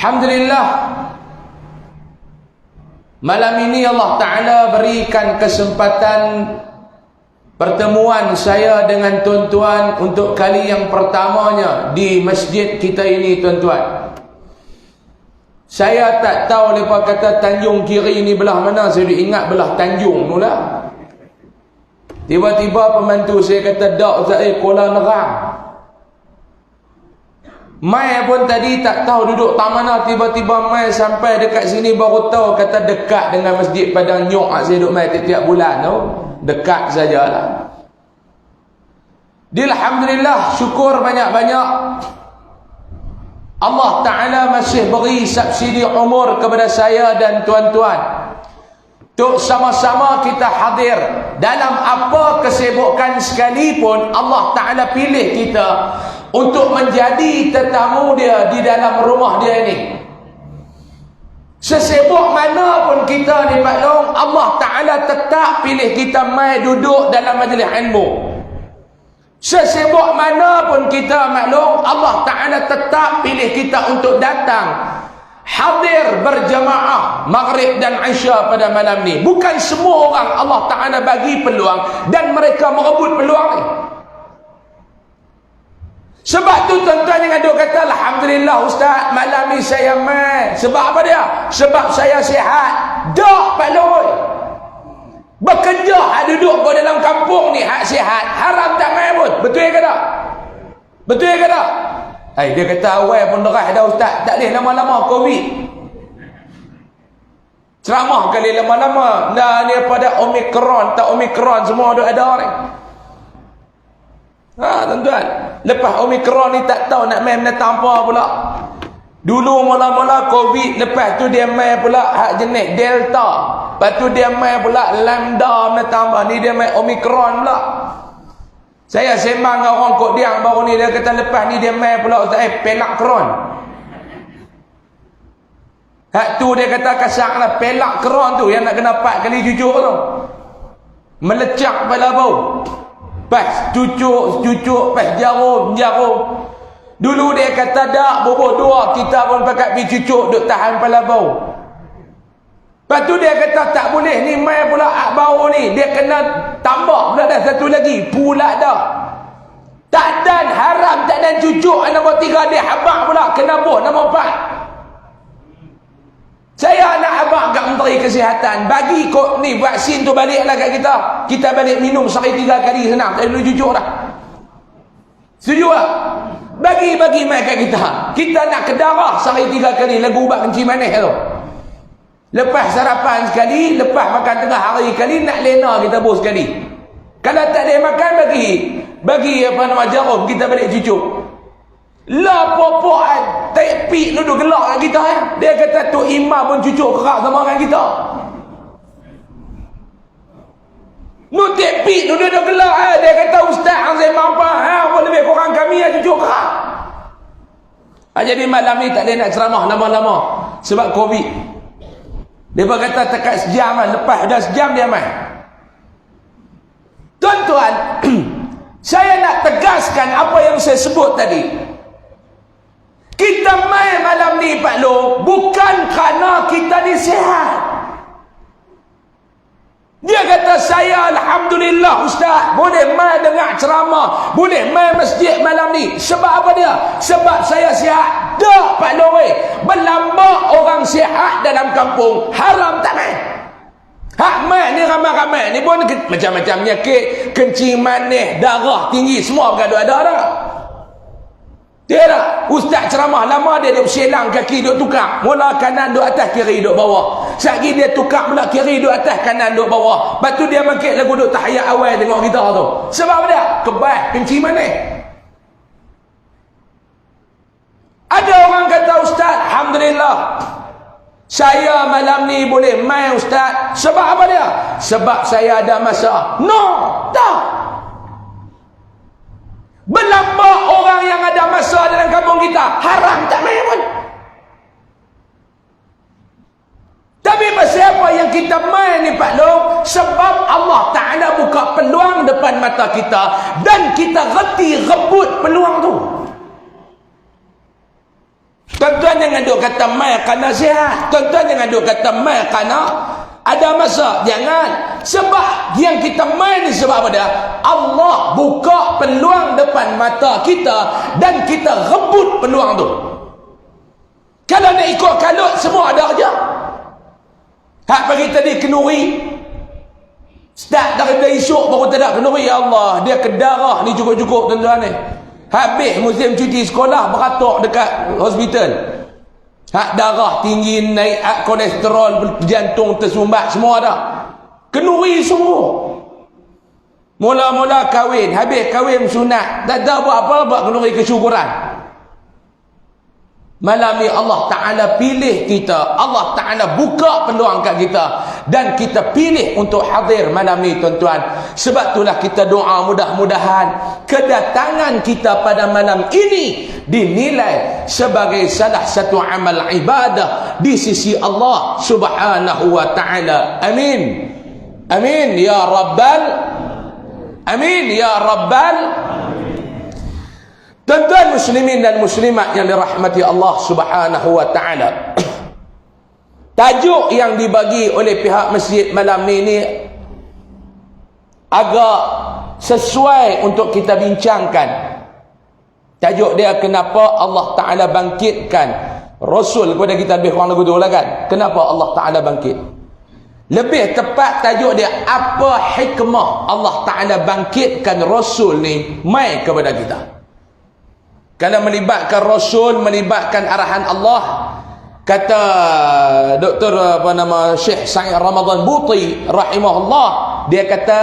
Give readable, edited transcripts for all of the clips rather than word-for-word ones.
Alhamdulillah, malam ini Allah Ta'ala berikan kesempatan pertemuan saya dengan tuan-tuan untuk kali yang pertamanya di masjid kita ini, tuan-tuan. Saya tak tahu lepas kata Tanjung Kiri ni belah mana, saya ingat belah Tanjung mula. Tiba-tiba pembantu saya kata, "Dak Ustaz, Kuala Nerang." Mai pun tadi tak tahu duduk tak mana, tiba-tiba mai sampai dekat sini baru tahu kata dekat dengan Masjid Padang Nyok. Saya duduk mai tiap-tiap bulan tu, dekat sajalah. Alhamdulillah, syukur banyak-banyak Allah Ta'ala masih beri subsidi umur kepada saya dan tuan-tuan untuk sama-sama kita hadir dalam apa kesibukan sekalipun. Allah Ta'ala pilih kita untuk menjadi tetamu dia di dalam rumah dia ini. Sesibuk mana pun kita ni Pak Long, Allah Ta'ala tetap pilih kita mai duduk dalam majlis ilmu. Sesibuk mana pun kita maklum, Allah Ta'ala tetap pilih kita untuk datang hadir berjamaah maghrib dan isya pada malam ni. Bukan semua orang Allah Ta'ala bagi peluang dan mereka merebut peluang ni. Sebab tu tuan-tuan yang ada kata, Alhamdulillah Ustaz, malam ni saya mai. Sebab apa dia? Sebab saya sihat. Dak Pak Loi, bekerja hak duduk kau dalam kampung ni hak sihat, haram tak mai pun. Betul ke tak? Betul ke tak? Dia kata awal pun derah dah Ustaz, tak boleh lama-lama Covid. Ceramah kali lama-lama dah ni pada Omicron, tak Omicron semua ada ni. Tuan-tuan, lepas Omicron ni tak tahu nak main menentang apa pula. Dulu mula-mula Covid, lepas tu dia main pula hak jenis Delta, lepas tu dia main pula Lambda menentang apa, ni dia main Omicron pula. Saya sembang dengan orang Kok Diang baru ni, dia kata lepas ni dia main pula Ustaz, pelak-kron. Hak tu dia kata kasar lah, pelak-kron tu yang nak kena 4 kali cucuk tu, melecak kepala bau. Pas cucuk, pas jarum. Dulu dia kata dak, boboh dua, kita pun pakat pergi cucuk, duk tahan kepala bau. Lepas tu dia kata tak boleh, ni mai pula ak bau ni, dia kena tambah pula dah satu lagi, pula dah. Tak dan haram, tak dan cucuk nombor 3, dia habak pula, kena buh nombor 4. Saya nak abang kat Menteri Kesihatan, bagi kok ni vaksin tu baliklah kat kita. Kita balik minum sehari 3 kali, senang, tak perlu cucuk dah. Setuju tak? Bagi mai kat kita. Kita nak ke darah sehari 3 kali, lagu ubat kencing manis tu. Lepas sarapan sekali, lepas makan tengah hari kali, nak lena kita bos sekali. Kalau tak ada makan, bagi apa nama jarum, kita balik cucuk. Lah popok tepik duduk gelak dengan kita ya. Dia kata tu imam pun cucuk kerak sama dengan kita. Nu tepik duduk gelak dia kata Ustaz hang saya mampu pun lebih kurang kami cucuk kerak. Jadi malam ni tak ada nak ceramah lama-lama sebab Covid. Dia kata tekat sejam lah, lepas dah sejam dia mai. Tuan-tuan, saya nak tegaskan apa yang saya sebut tadi. Kita mai malam ni Pak Long bukan kerana kita ni sihat. Dia kata saya Alhamdulillah Ustaz boleh mai dengar ceramah, boleh mai masjid malam ni. Sebab apa dia? Sebab saya sihat. Dak Pak Long, berlambak orang sihat dalam kampung, haram tak mai. Hak mai ni ramai-ramai ni pun macam-macam penyakit, kencing manis, darah tinggi, semua bergaduh ada dah. Dia tak? Ustaz ceramah lama dia duk selang kaki duk tukar. Mula kanan duk atas, kiri duk bawah. Sekali dia tukar pula kiri duk atas, kanan duk bawah. Lepas tu dia makin lagu duk tahiyat awal tengok kita tu. Sebab dia kebas kencing manis. Ada orang kata Ustaz, Alhamdulillah saya malam ni boleh main Ustaz. Sebab apa dia? Sebab saya ada masalah. No, tak. Berlambak orang yang ada masalah dalam kampung kita, haram tak main pun. Tapi pasal apa yang kita main ni Pak Long? Sebab Allah Ta'ala buka peluang depan mata kita dan kita reti rebut peluang tu. Tuan-tuan jangan duk kata mai kerana sihat. Tuan-tuan jangan duk kata mai kerana ada masa. Jangan. Sebab yang kita main ni sebab apa dia? Allah buka peluang depan mata kita dan kita rebut peluang tu. Kalau nak ikut kalut, semua ada aja. Hak pagi tadi kenuri. Start daripada esok baru tak ada kenuri. Ya Allah, dia kedarah ni cukup-cukup tuan-tuan ni. Habis musim cuti sekolah beratok dekat hospital. Hak darah tinggi, naik hak kolesterol, jantung tersumbat, semua ada. Kenuri semua. Mula-mula kahwin, habis kahwin sunat, tak ada buat apa, buat kenuri kesyukuran. Malam ni Allah Ta'ala pilih kita. Allah Ta'ala buka peluang kat kita. Dan kita pilih untuk hadir malam ni tuan-tuan. Sebab itulah kita doa mudah-mudahan kedatangan kita pada malam ini dinilai sebagai salah satu amal ibadah di sisi Allah Subhanahu wa Ta'ala. Amin. Amin ya Rabbal. Amin ya Rabbal. Tuan-tuan muslimin dan muslimat yang dirahmati Allah Subhanahu wa Ta'ala. Tajuk yang dibagi oleh pihak masjid malam ni agak sesuai untuk kita bincangkan. Tajuk dia, kenapa Allah Ta'ala bangkitkan Rasul kepada kita, lebih kurang lagu tu lah kan. Kenapa Allah Ta'ala bangkit? Lebih tepat tajuk dia, apa hikmah Allah Ta'ala bangkitkan Rasul ni mai kepada kita. Kalau melibatkan Rasul, melibatkan arahan Allah, kata Dr. Syekh Sa'id Ramadan Buti rahimahullah, dia kata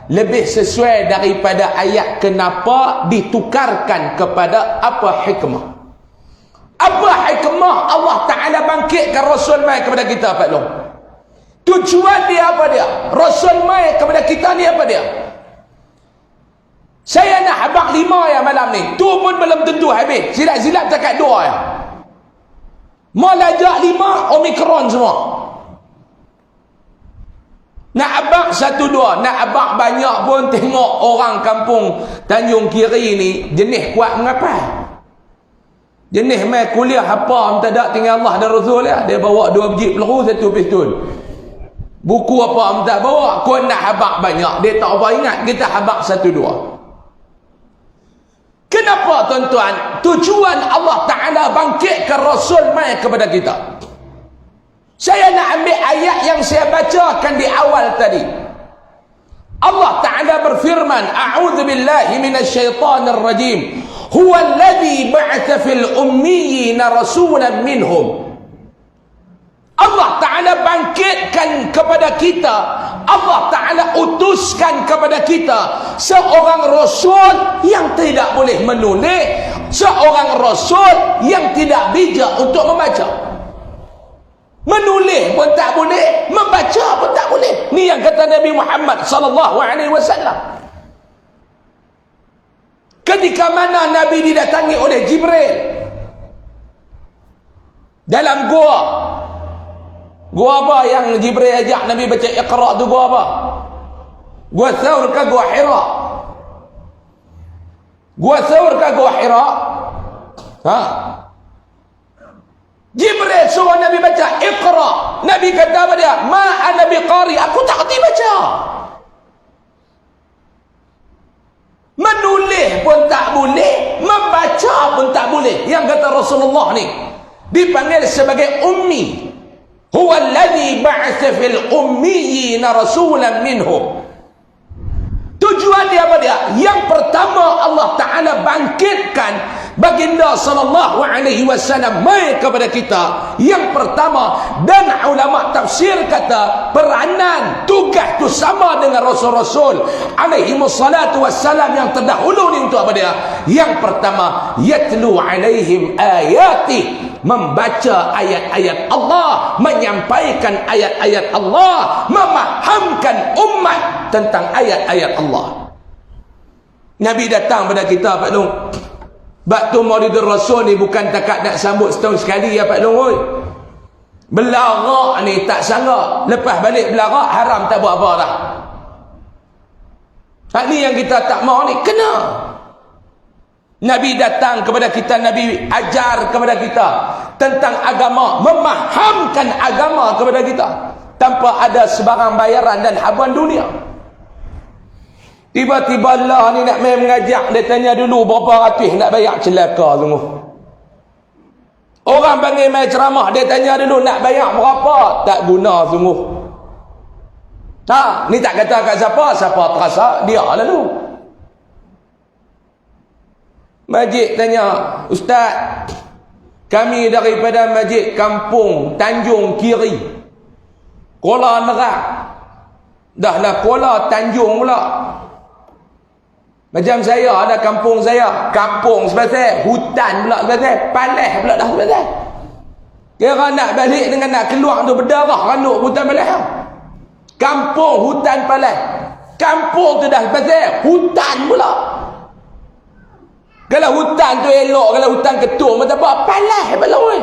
lebih sesuai daripada ayat kenapa ditukarkan kepada apa hikmah. Apa hikmah Allah Ta'ala bangkitkan Rasul mai kepada kita, Pak Long? Tujuan dia apa dia? Rasul mai kepada kita ni apa dia? Saya nak habaq 5 ya malam ni. Tu pun belum tentu habis. Silap-silap takat 2 ya. Mau lajak 5, Omikron semua. Nak habaq 1-2, nak habaq banyak pun tengok orang kampung Tanjung Kiri ni jenis kuat mengapai. Jenis mai kuliah apa tak ada, tinggal Allah dan Rasul ya. Dia bawa 2 biji peluru, 1 pistol. Buku apa tak bawa, kau nak habaq banyak. Dia tak apa ingat, kita habaq 1-2. Kenapa tuan-tuan? Tujuan Allah Ta'ala bangkitkan Rasul mai kepada kita. Saya nak ambil ayat yang saya bacakan di awal tadi. Allah Ta'ala berfirman, A'udzu billahi minasyaitonir rajim. Huwa alladhi ba'atha fil ummiyina rasulan minhum. Allah Ta'ala bangkitkan kepada kita, Allah Ta'ala utuskan kepada kita seorang Rasul yang tidak boleh menulis, seorang Rasul yang tidak bijak untuk membaca. Menulis pun tak boleh, membaca pun tak boleh. Ni yang kata Nabi Muhammad sallallahu alaihi wasallam. Ketika mana Nabi didatangi oleh Jibril dalam gua. Gua apa yang Jibril ajak Nabi baca Iqra tu, gua apa? Gua Thawr ke gua Hira? Gua Thawr ke gua Hira? Ha? Jibril suruh Nabi baca Iqra. Nabi kata apa dia? Ma ana biqari, aku tak kerti baca. Menulis pun tak boleh, membaca pun tak boleh. Yang kata Rasulullah ni dipanggil sebagai ummi. Huwa alladhi ba'atha fil ummiyina rasulan minhum. Tujuan dia apa dia? Yang pertama Allah Ta'ala bangkitkan baginda sallallahu alaihi wasallam mai kepada kita. Yang pertama, dan ulama tafsir kata peranan tugas tu sama dengan rasul-rasul alaihi wassalatu wassalam yang terdahulu ni. Untuk apa dia? Yang pertama, yatlu alaihim ayati, membaca ayat-ayat Allah, menyampaikan ayat-ayat Allah, memahamkan umat tentang ayat-ayat Allah. Nabi datang pada kita, Pak Long. Bak tu Maulidur Rasul ni bukan takat nak sambut setahun sekali ya Pak Long oi. Belarak ni tak sanggup. Lepas balik belarak haram tak buat apa dah. Hak ni yang kita tak mau ni kena. Nabi datang kepada kita, Nabi ajar kepada kita tentang agama, memahamkan agama kepada kita tanpa ada sebarang bayaran dan habuan dunia. Tiba-tiba Allah ni nak main mengajak, dia tanya dulu berapa ratus nak bayar, celaka sungguh. Orang panggil main ceramah, dia tanya dulu nak bayar berapa, tak guna sungguh. Ni tak kata kat siapa, siapa terasa dia lalu. Masjid tanya, Ustaz, kami daripada masjid kampung Tanjung Kiri, Kuala Nerak, dah lah Kuala Tanjung pula. Macam saya ada kampung saya, kampung sebelah, hutan pula sebelah, Paleh pula dah sebelah. Kira nak balik dengan nak keluar tu berdarah randuk hutan Paleh. Kampung hutan Paleh, kampung tu dah sebelah, hutan pula. Kalau hutan tu elok, kalau hutan ketum macam apa? Palas baloi.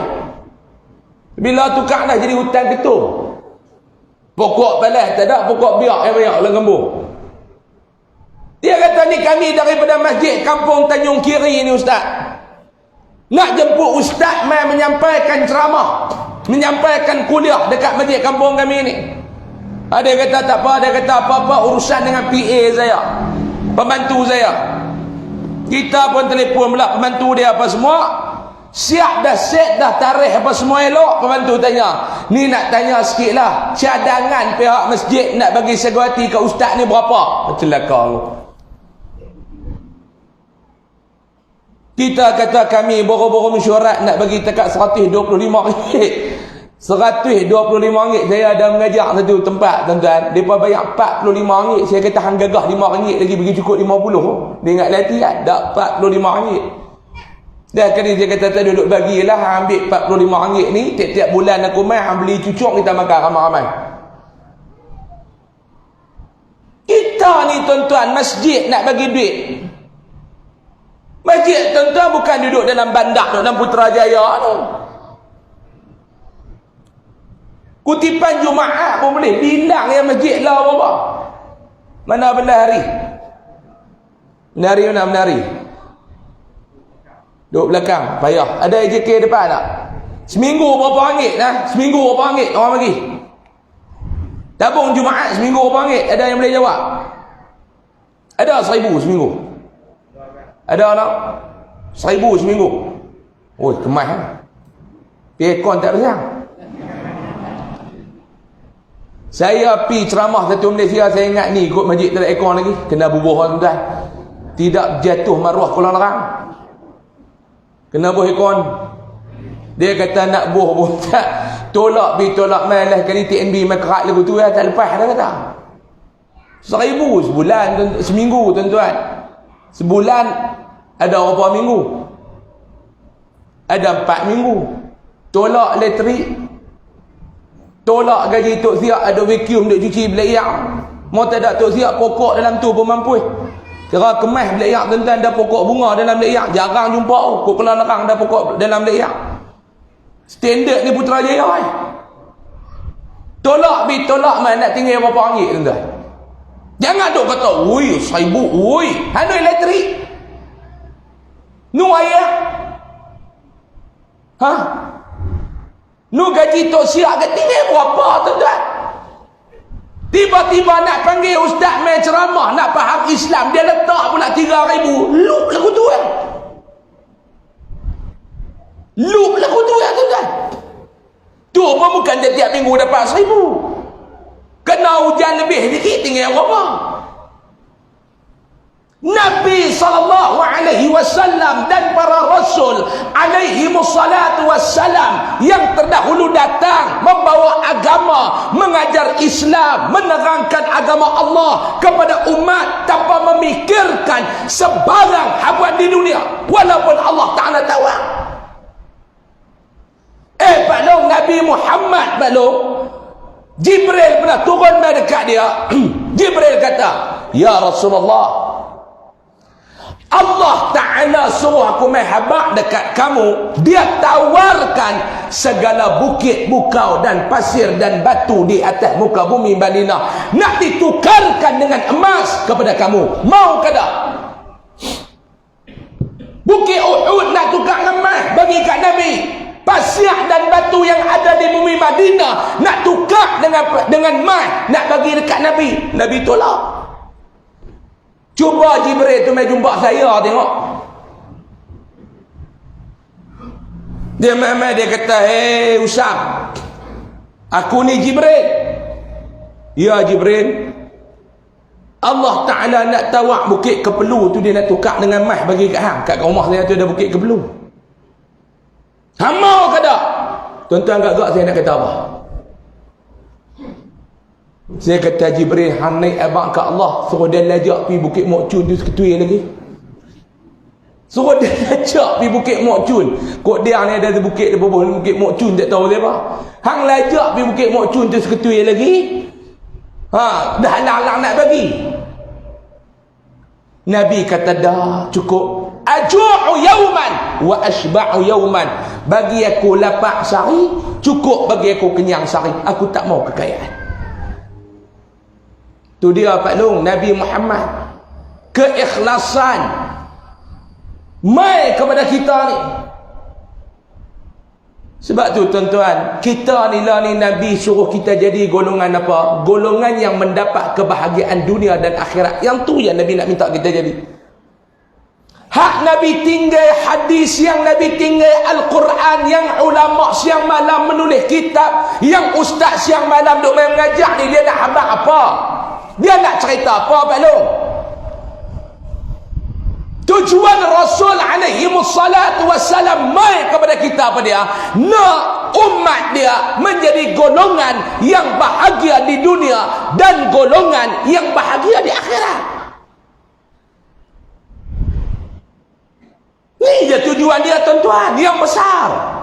Bila tukar dah jadi hutan ketum. Pokok palas tak ada, pokok biak yang banyak dalam kampung. Dia kata ni kami daripada masjid kampung Tanjung Kiri ni Ustaz. Nak jemput Ustaz mai menyampaikan ceramah, menyampaikan kuliah dekat masjid kampung kami ni. Dia kata tak apa, dia kata apa-apa urusan dengan PA saya, pembantu saya. Kita pun telefon pula pembantu dia apa semua. Siap dah, set dah, tarikh apa semua elok. Pembantu tanya, ni nak tanya sikit lah, cadangan pihak masjid nak bagi segawati ke Ustaz ni berapa? Celaka. Kita kata kami boro-boro mesyuarat nak bagi tekat RM125. RM125 saya ada mengajar satu tempat tuan-tuan, mereka bayar RM45. Saya kata hang gagah RM5 lagi bagi cukup 50. Dia ingat latihan dak RM45. Dah kali dia kata tak duduk bagilah, ambil RM45 ni tiap-tiap bulan aku mai hang beli cucuk kita makan ramai-ramai. Kita ni tuan-tuan masjid nak bagi duit. Masjid tuan-tuan bukan duduk dalam bandar, dalam Putrajaya tu. Kutipan Jumaat pun boleh bilang yang masjid lah apa. Mana benda hari? Menari mana menari? Duduk belakang, payah. Ada AJK depan tak? Seminggu berapa ringgit nah? Seminggu berapa ringgit orang bagi? Tabung Jumaat seminggu berapa ringgit? Ada yang boleh jawab? Ada 1,000 seminggu. Ada tak? 1,000 seminggu. Oh, kemas kan? Pekon tak besar. Saya pi ceramah satu Malaysia, saya ingat ni ikut masjid tak ada aircon lagi, kena bubuh tuan-tuan. Tidak jatuh maruah kolam nerang. Kena buh aircon. Dia kata nak buh pun tak. Tolak mai lah kali TNB mai kerak lagu tu ya, tak lepas dah kata. 1,000 sebulan, seminggu tuan-tuan. Sebulan ada berapa minggu? Ada 4 minggu. Tolak elektrik, tolak gaji Tok Siap, ada vacuum duk cuci belayak. Mau tak ada Tok Siap pokok dalam tu pun mampu. Kira kemas belayak tuan-tuan, ada pokok bunga dalam belayak, jarang jumpa. Kok Kelang Nerang ada pokok dalam belayak. Standard ni Putrajaya ai. Tolak mai nak tinggal berapa ringgit tuan-tuan. Jangan duk kata, "Oi, 1,000, oi." Hanu elektrik. Nu ayah. Nu gaji Tok Siap ke tinggal berapa tuan-tuan? Tiba-tiba nak panggil ustaz main ceramah, nak faham Islam, dia letak pula 3,000. Loop lagu tu kan? Loop lagu tu kan tuan-tuan? Tu pun bukan dia tiap minggu dapat 1,000. Kena hujan lebih sikit tinggal berapa? Nabi SAW dan para Rasul alaihimussalatu wassalam yang terdahulu datang membawa agama, mengajar Islam, menerangkan agama Allah kepada umat tanpa memikirkan sebarang habuan di dunia, walaupun Allah Ta'ala tahu. Balong Nabi Muhammad balong Jibril pernah turun dekat dia. Jibril kata, "Ya Rasulullah, Allah Ta'ala suruh aku main habak dekat kamu. Dia tawarkan segala bukit, bukau dan pasir dan batu di atas muka bumi Madinah nak ditukarkan dengan emas kepada kamu. Mau ke tak?" yang ada di bumi Madinah nak tukar dengan mai, nak bagi dekat Nabi. Nabi tolak. Cuba Jibril tu mai jumpa saya tengok. Dia mai dia kata, "Hei Usam, aku ni Jibril." "Ya Jibril, Allah Ta'ala nak tawak bukit Kepelu tu, dia nak tukar dengan mah bagi kat hang. Kat rumah saya tu ada bukit Kepelu. Hang mau ke tak?" Tuan-tuan gagak saya nak kata apa? Saya kata, Jibril, hang naik abang ke Allah, suruh dia lajak pergi bukit Mokcun tu seketui lagi. Suruh dia lajak pergi bukit Mokcun. Kok dia ni ada bukit bukit Mokcun, tak tahu dia apa. Hang lajak pergi bukit Mokcun tu seketui lagi. Dah halang-halang nak bagi. Nabi kata, dah cukup. Aju'u yauman wa ashba'u yauman. Bagi aku lapar sehari, cukup bagi aku kenyang sehari. Aku tak mau kekayaan. Tu dia Pak Long, Nabi Muhammad, keikhlasan mai kepada kita ni. Sebab tu tuan-tuan, kita ni lah ni Nabi suruh kita jadi golongan apa? Golongan yang mendapat kebahagiaan dunia dan akhirat. Yang tu yang Nabi nak minta kita jadi. Hak Nabi tinggal hadis, yang Nabi tinggal Al-Quran, yang ulama siang malam menulis kitab, yang ustaz siang malam duk main mengajar ni, dia nak habaq apa? Dia nak cerita apa Pak Long? Tujuan Rasul alaihi wassalatu wassalam mai kepada kita apa dia? Nak umat dia menjadi golongan yang bahagia di dunia dan golongan yang bahagia di akhirat. Ni je tujuan dia tuan-tuan, yang besar.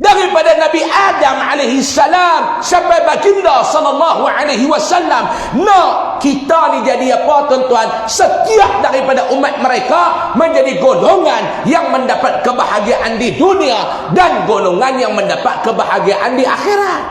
Daripada Nabi Adam alaihi salam sampai baginda sallallahu alaihi wasallam, nak kita ni jadi apa tuan-tuan? Setiap daripada umat mereka menjadi golongan yang mendapat kebahagiaan di dunia dan golongan yang mendapat kebahagiaan di akhirat.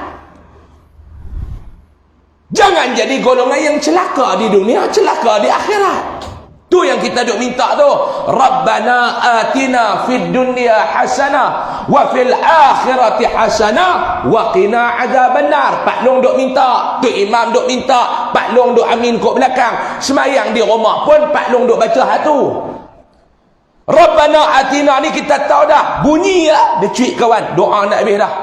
Jangan jadi golongan yang celaka di dunia, celaka di akhirat. Tu yang kita duk minta tu. Rabbana atina fid dunya hasanah wa fil akhirati hasanah wa qina adzabannar. Pak Long duk minta, tu imam duk minta, Pak Long duk amin kat belakang. Semayang di rumah pun Pak Long duk baca hal tu. Rabbana atina ni kita tahu dah. Bunyi lah, dia cuik kawan, doa nak habis dah.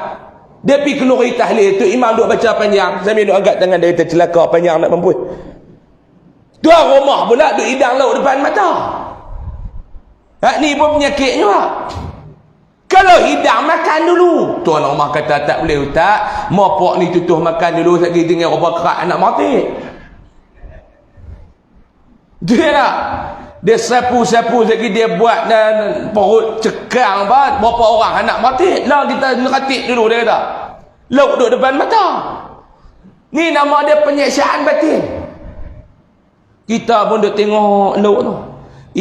Dia pergi kenuri tahlil, tu imam duk baca panjang, sambil duk angkat tangan dia, tercelaka panjang nak mampu. Tuan rumah pula duk hidang lauk depan mata. Hak ni pun penyakit juga. Kalau hidang, makan dulu. Tuan rumah kata, tak boleh ustaz, mopok ni tutuh makan dulu, sekali tinggal rupa kerak anak mati. Dia nak, dia sapu-sapu sekali dia buat dan perut cekang apa, berapa orang anak mati. Lah kita neratik dulu, dia kata. Lauk duduk depan mata. Ni nama dia penyiksaan batin. Kita pun duk tengok lauk tu.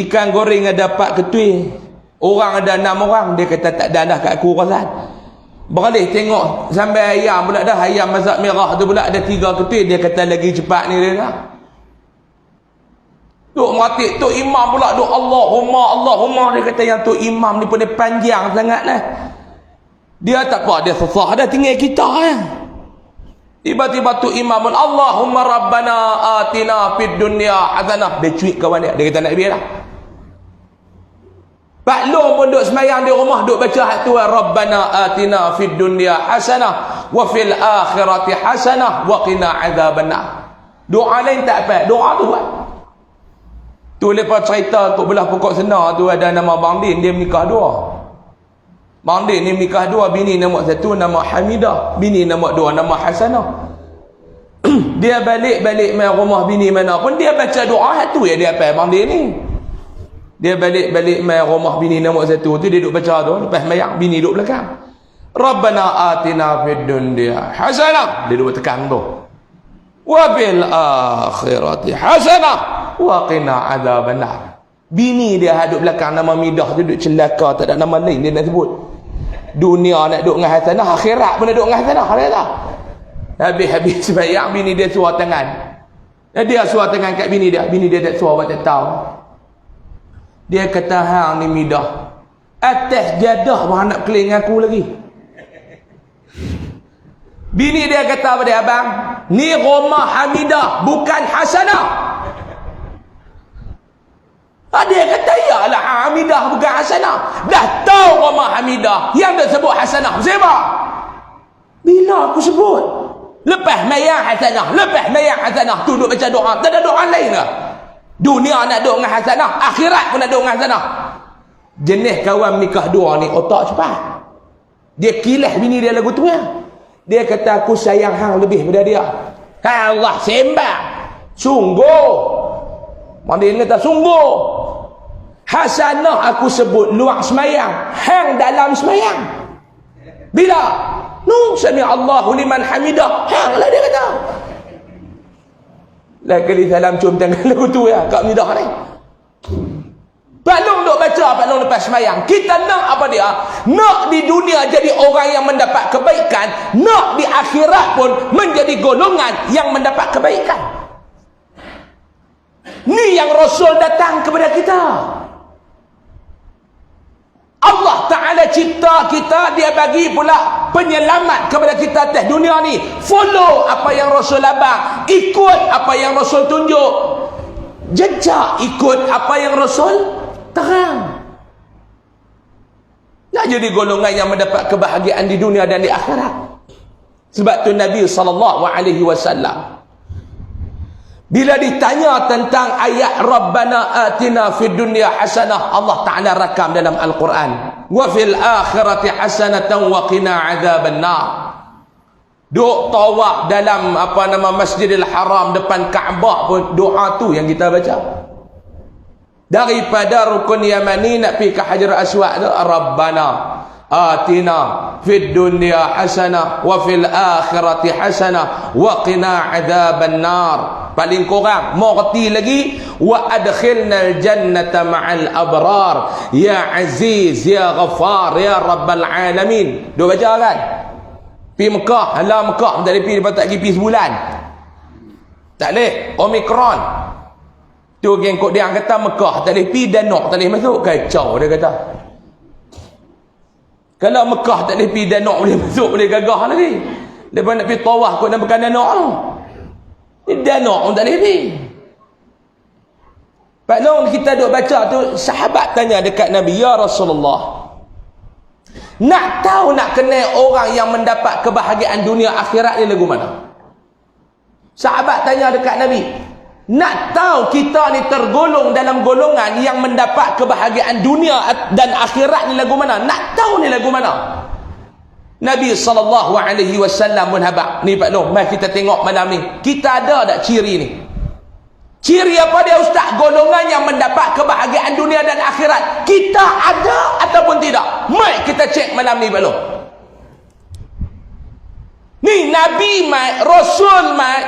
Ikan goreng ada 4 ketui. Orang ada 6 orang. Dia kata tak ada dah kat aku rasan. Beralih tengok sampai ayam pula dah. Ayam masak merah tu pula ada 3 ketui. Dia kata lagi cepat ni dia dah. Duk meratik. Tok imam pula duk Allahumma Allahumma. Dia kata yang tok imam ni pun dia panjang sangat lah. Dia tak apa. Dia sesah dah, tinggal kita ya. Tiba-tiba tu imam pun Allahumma rabbana atina fid dunya hasanah. Dia cuik kawan dia. Dia kata nak biar lah. Pak Long pun duk semayang di rumah, duk baca hak tu, rabbana atina fid dunya hasanah wa fil akhirati hasanah wa qina adzabannar. Doa lain tak apa, doa tu buat. Tu lepas cerita kat belah pokok senar tu ada nama Bang Din, dia menikah 2. Bang Din ni menikah 2, bini nombor 1 nama Hamidah, bini nombor 2 nama Hasanah. Dia balik-balik main rumah bini mana pun dia baca doa tu ya dia apa Bang Din ni. Dia balik-balik main rumah bini nombor 1 tu, dia duduk baca tu, lepas mayang bini duduk belakang. Rabbana atina fid dunya hasanah, dia duduk tekan tu. Wa bil akhirati hasanah wa qina adzabannar. Bini dia hadut belakang nama Midah tu duduk celaka, tak ada nama lain dia nak sebut. Dunia nak duduk dengan hasanah, akhirat pun nak duduk dengan hasanah, dia tak. Habis-habis sembahyang bini dia suar tangan. Dia suar tangan kat bini dia tak suar, tak tahu. Dia kata hang ni Midah, Atas jadah bahan nak keling aku lagi. Bini dia kata pada abang, ni Roma Hamidah bukan Hasanah. Dia kata iyalah Hamidah bukan Hasanah. Dah tahu Roma Hamidah yang dah sebut Hasanah. Siapa? Bila aku sebut lepas mayang Hasanah, lepas mayang Hasanah tu duduk baca doa. Tak ada doa lain lah. Dunia nak duduk dengan Hasanah, akhirat pun nak duduk dengan Hasanah. Jenis kawan nikah dua ni otak cepat. Dia kilas bini dia lagu tu ya. Dia kata aku sayang hang lebih daripada dia. Hai Allah sembang. Sungguh. Mana dia kata sungguh. Hasanah aku sebut luar semayang, hang dalam semayang. Bila? Nu sami Allahu liman hamidah. Hang lah dia kata. Lah kali salam cium tangan lagu tu ya, kat midah ni. Pak Long duk baca, Pak Long lepas semayang. Kita nak apa dia? Nak di dunia jadi orang yang mendapat kebaikan, nak di akhirat pun menjadi golongan yang mendapat kebaikan. Ni yang Rasul datang kepada kita. Allah Ta'ala cipta kita, dia bagi pula penyelamat kepada kita atas dunia ni. Follow apa yang Rasul abang, ikut apa yang Rasul tunjuk, jejak ikut apa yang Rasul terang. Nak jadi golongan yang mendapat kebahagiaan di dunia dan di akhirat. Sebab tu Nabi SAW bila ditanya tentang ayat Rabbana atina fid dunya hasanah, Allah Ta'ala rakam dalam Al-Quran, wa fil akhirati hasanatan wa qina adzaban nar. Duk tawaf dalam Masjidil Haram depan Kaabah pun doa tu yang kita baca. Daripada rukun Yamani nak pergi ke Hajar Aswad tu, Rabbana atina fid dunya hasanah wa fil akhirati hasanah wa qina adzaban nar. Paling kurang mau reti lagi, wa adkhilnal jannata ma'al abrar ya aziz ya ghafar ya rabbal alamin. Dua baca kan? Pi Mekah, halah Mekah tak boleh pi, lepas tak pergi sebulan. Tak boleh, Omicron. Tu geng kok dia kata Mekah tak boleh pi, Danok tak boleh masuk. Kacau dia kata. Kalau Mekah tak boleh pi, Danok boleh masuk, boleh gagah lagi. Lepas nak pi tawaf kok nak bukan Danok tu. Ni Danok pun tak boleh pi. Pak Long kita duk baca tu, sahabat tanya dekat Nabi, ya Rasulullah, nak tahu nak kenal orang yang mendapat kebahagiaan dunia akhirat ni lagu mana? Sahabat tanya dekat Nabi, nak tahu kita ni tergolong dalam golongan yang mendapat kebahagiaan dunia dan akhirat ni lagu mana? Nak tahu ni lagu mana? Nabi SAW pun habaq. Ni Pak Long, mari kita tengok malam ni. Kita ada tak ciri ni? Ciri apa dia Ustaz? Golongan yang mendapat kebahagiaan dunia dan akhirat. Kita ada ataupun tidak? Mari kita cek malam ni Pak Long. Ni Nabi mai, Rasul mai,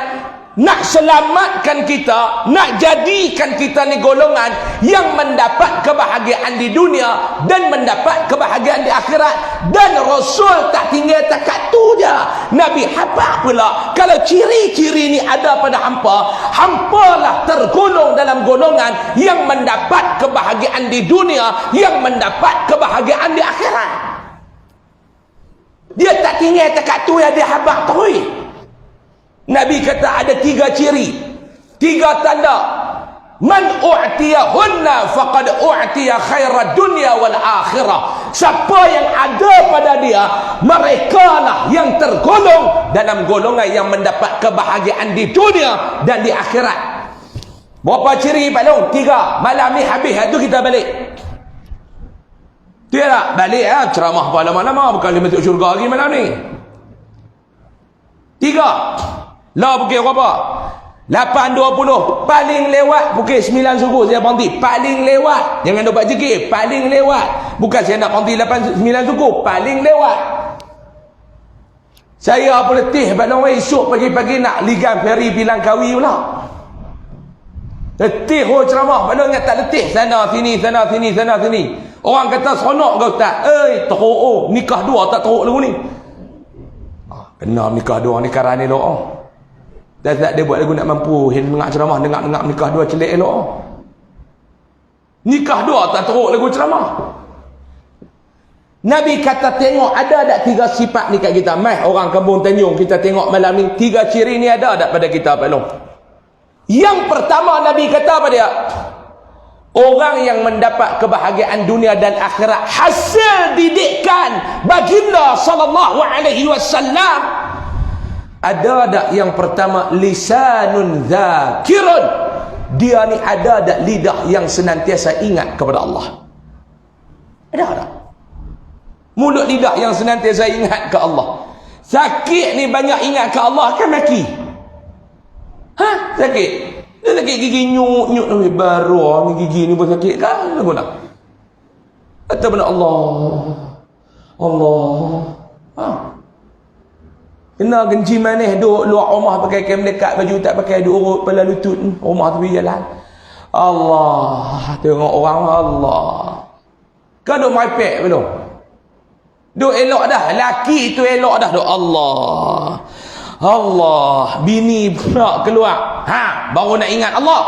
nak selamatkan kita, nak jadikan kita ni golongan yang mendapat kebahagiaan di dunia dan mendapat kebahagiaan di akhirat. Dan Rasul tak tinggal takat tu je. Nabi habaq pula, kalau ciri-ciri ni ada pada hampa, hampalah tergolong dalam golongan yang mendapat kebahagiaan di dunia, yang mendapat kebahagiaan di akhirat. Dia tak tinggal takat tu ya, dia habaq terus. Nabi kata ada 3 ciri, 3 tanda. Man u'tiyahunna faqad u'tiya khairad dunya wal akhirah. Siapa yang ada pada dia, mereka lah yang tergolong dalam golongan yang mendapat kebahagiaan di dunia dan di akhirat. Berapa ciri Pak Long? 3. Malam ni habis tu kita balik. Tu tak? Balik ceramah apa lama-lama, bukan dia masuk syurga lagi malam ni. 3. Lah pukul berapa? 8.20. Paling lewat pukul 9 subuh saya berhenti. Paling lewat. Jangan dapat zikir. Paling lewat. Bukan saya nak berhenti 8-9 subuh. Paling lewat. Saya apa letih Pak Long, esok pagi-pagi nak ligan feri Pilang Kawi pula. Letih ceramah. Pak Long ingat tak letih? Sana sini, sana sini, sana sini. Orang kata seronok ke Ustaz? Teruk. Nikah 2 tak teruk lagu ni. Kena nikah 2 ni karang ni loh. Dan tak dia buat lagu nak mampu dengar ceramah, dengar nikah 2 celik elok. Nikah 2 tak teruk lagu ceramah. Nabi kata tengok ada tak 3 sifat ni kat kita. Mai orang kampung Tanjung kita tengok malam ni 3 ciri ni ada tak pada kita Pak Long? Yang pertama Nabi kata apa dia? Orang yang mendapat kebahagiaan dunia dan akhirat hasil didikan baginda sallallahu alaihi wasallam. Ada tak yang pertama lisanun zakirun? Dia ni ada tak lidah yang senantiasa ingat kepada Allah? Ada tak? Mulut lidah yang senantiasa ingat ke Allah. Sakit ni banyak ingat ke Allah kan maki. Sakit. Dia sakit gigi nyuk baru ni gigi ni pun sakit kan lagu nak. Kata benda Allah. Kena genci manis duduk luar rumah pakai kain melekat baju tak pakai duduk urut kepala lutut rumah tepi jalan. Allah, tengok orang Allah. Kau duduk maipek belum? Duk elok dah, laki tu elok dah duk Allah, bini nak keluar, baru nak ingat Allah.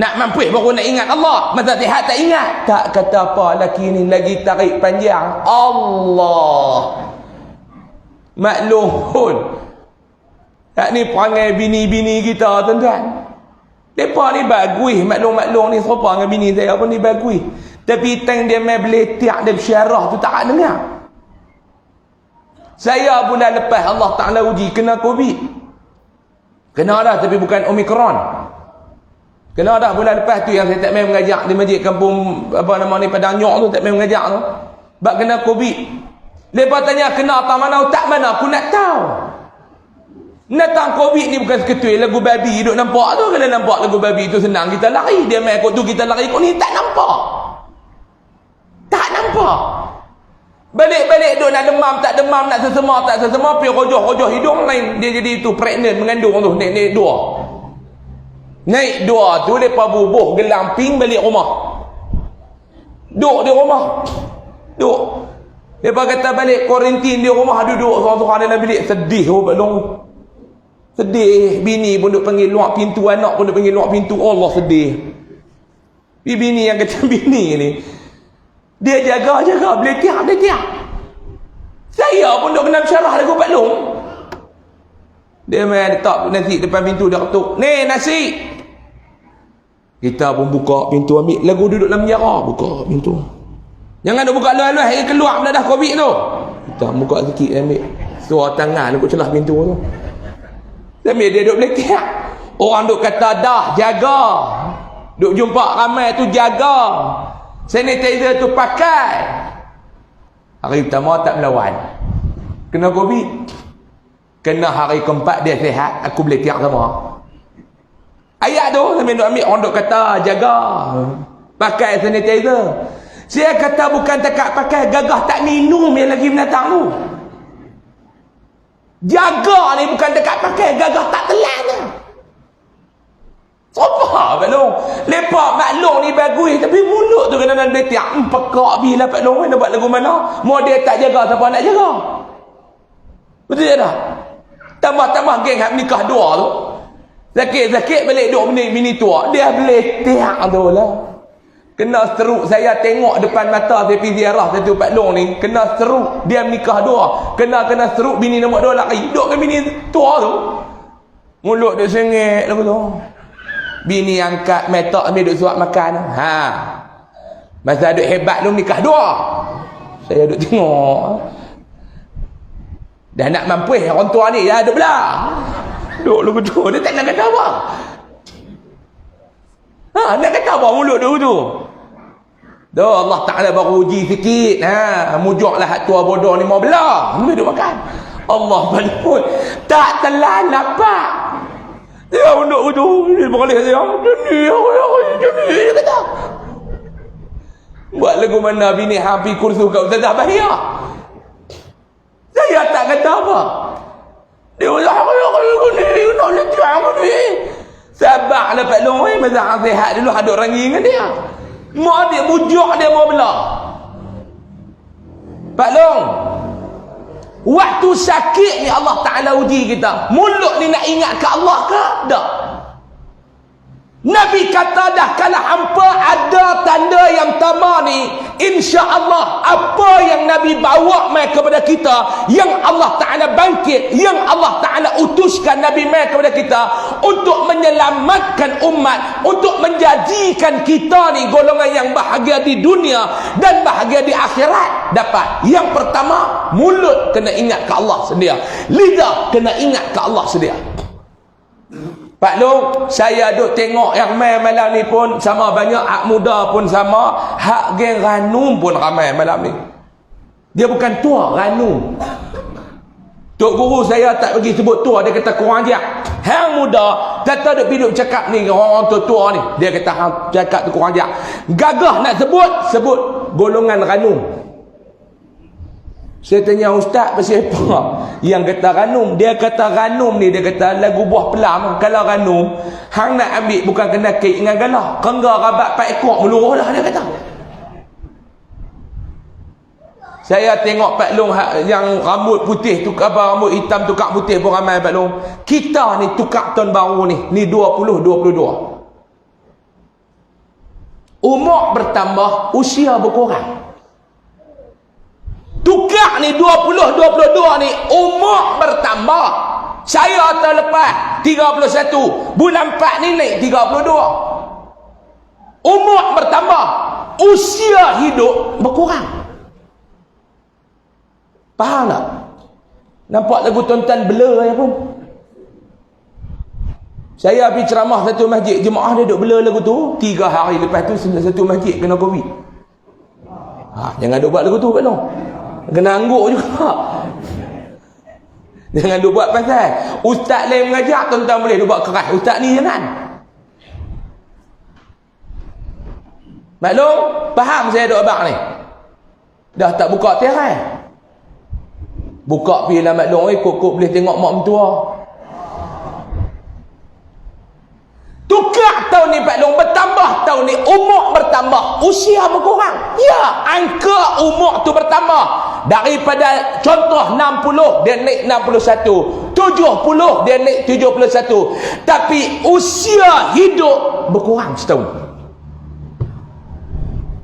Nak mampus baru nak ingat Allah. Masa sihat tak ingat. Tak kata apa laki ni lagi tarik panjang. Allah. Maklum pun. Tak ni perangai bini-bini kita tuan-tuan. Mereka ni bagus, maklum-maklum ni serupa dengan bini saya pun ni bagus. Tapi tang dia main beletak dia bersyarah tu tak dengar. Saya bulan lepas Allah Ta'ala uji kena COVID. Kena dah tapi bukan Omicron. Kena dah bulan lepas tu yang saya tak main mengajak di masjid kampung apa nama ni Padang Nyok tu tak main mengajak tu. Sebab kena COVID. Lepas tanya kena tak mana tak mana aku nak tahu. Datang COVID ni bukan seketui lagu babi duk nampak tu. Kalau nampak lagu babi tu senang kita lari. Dia main kot tu kita lari kot ni tak nampak. Tak nampak. Balik-balik duk nak demam tak demam, nak sesema tak sesema, pergi rojoh-rojoh hidung lain. Dia jadi itu pregnant mengandung tu, naik-naik 2. Naik 2 tu lepas bubuh gelamping balik rumah. Duk di rumah. Duk. Lepas kata balik kuarantin di rumah duduk seorang-seorang dalam bilik sedih Pak Long. Sedih. Bini pun duk panggil luar pintu, anak pun duk panggil luar pintu. Allah sedih. Bini yang kata bini ni dia jaga beletik. Saya pun duk kena bersyarah lagu Pak Long. Dia main letak nasi depan pintu dia ketuk. Ni nasi. Kita pun buka pintu ambil lagu duduk dalam penjara, buka pintu. Jangan duk buka luar-luar keluar pula dah COVID tu. Kita buka sikit ambil. Suara tangan duk celah pintu tu. Sambil dia duk beletik. Orang duk kata dah jaga. Duk jumpa ramai tu jaga. Sanitizer tu pakai. Hari pertama tak melawan. Kena COVID. Kena hari keempat dia sihat. Aku boleh tiap sama. Ayat tu sambil duk ambil. Orang duk kata jaga. Pakai sanitizer. Saya kata bukan tekak pakai. Gagah tak minum yang lagi binatang tu. Jaga ni bukan tekak pakai. Gagah tak telan tu. Apa Pak Long? Lepak maklum ni bagus tapi mulut tu kena dalam betiak. Pekak bila Pak Long nak buat lagu mana? Model tak jaga siapa nak jaga? Betul tak? Tambah-tambah geng hak nikah 2 tu. Sakit-sakit balik duk bini tua. Dia beletak tu lah. Kena seruk saya tengok depan mata saya pergi ziarah satu Pak Long ni. Kena seruk dia nikah 2. Kena seruk bini nombor 2 laki. Duk dengan bini tua tu. Mulut dia sengit lagu tu. Bini angkat metak ambil duk suap makan. Masa duk hebat lu nikah 2. Saya duk tengok. Dah nak mampus orang tua ni dah duk belah. Duk lagu tu dia tak nak kata apa. Nak kata apa mulut dia tu. Dah Allah Ta'ala baru uji sikit. Mujuklah hak tua bodoh ni mau belah. Dia duk makan. Allah balpun tak telan lapak. Dia unduk tu, dia berkali saya, dia kata. Buat lagu mana bini hampir kursus kat Ustazah Bahia. Saya tak kata apa. Dia sabar lah Pak Long, masa sihat dulu ada orang dengan dia. Mak dia bujuk dia mau belah. Pak Long, waktu sakit ni Allah Ta'ala uji kita. Mulut ni nak ingat ke Allah ke? Tak. Nabi kata dah kalau hampa ada tanda yang pertama ni, insya-Allah apa yang Nabi bawa mai kepada kita, yang Allah Taala bangkit, yang Allah Taala utuskan Nabi mai kepada kita untuk menyelamatkan umat, untuk menjadikan kita ni golongan yang bahagia di dunia dan bahagia di akhirat. Dapat yang pertama, mulut kena ingat ke Allah sedia, lidah kena ingat ke Allah sedia. Pak Long, saya duk tengok yang main malam ni pun sama banyak, hak muda pun sama, hak geng ranum pun ramai malam ni. Dia bukan tua, ranum. Tok guru saya tak pergi sebut tua, dia kata kurang ajak. Hang muda kata duk biduk cakap ni orang tua ni, dia kata hang cakap tu kurang ajak. Gagah nak sebut golongan ranum. Saya tanya ustaz pasal apa yang kata ranum. Dia kata ranum ni, dia kata lagu buah pelam. Kalau ranum hang nak ambil bukan kena kek dengan galah, kengga rabat 4 ekor meluruh lah, dia kata. Saya tengok Pak Long yang rambut putih tu, apa rambut hitam tukar putih pun ramai Pak Long. Kita ni tukar tahun baru ni 2022. Umur bertambah, usia berkurang. Tukar ni 2022 ni umur bertambah. Saya tahun lepas 31, bulan 4 ni naik 32. Umur bertambah, usia hidup berkurang. Faham tak? Nampak lagu tonton blur ya pun. Saya pergi ceramah satu masjid, jemaah dia duk blur lagu tu 3 hari lepas tu satu masjid kena Covid. Jangan duk buat lagu tu Pak Long. Kena angguk juga. Jangan duk buat pasal ustaz lain mengajar, tuan-tuan boleh duk buat keras. Ustaz ni jangan. Maklum, faham saya duk abang ni? Dah tak buka tirai. Buka pergi lah maklum, kok boleh tengok mak mentua. Tukar tahun ni Pak Long, bertambah tahun ni, umur bertambah, usia berkurang. Ya, angka umur tu bertambah. Daripada contoh 60 dia naik 61, 70 dia naik 71, tapi usia hidup berkurang setahun.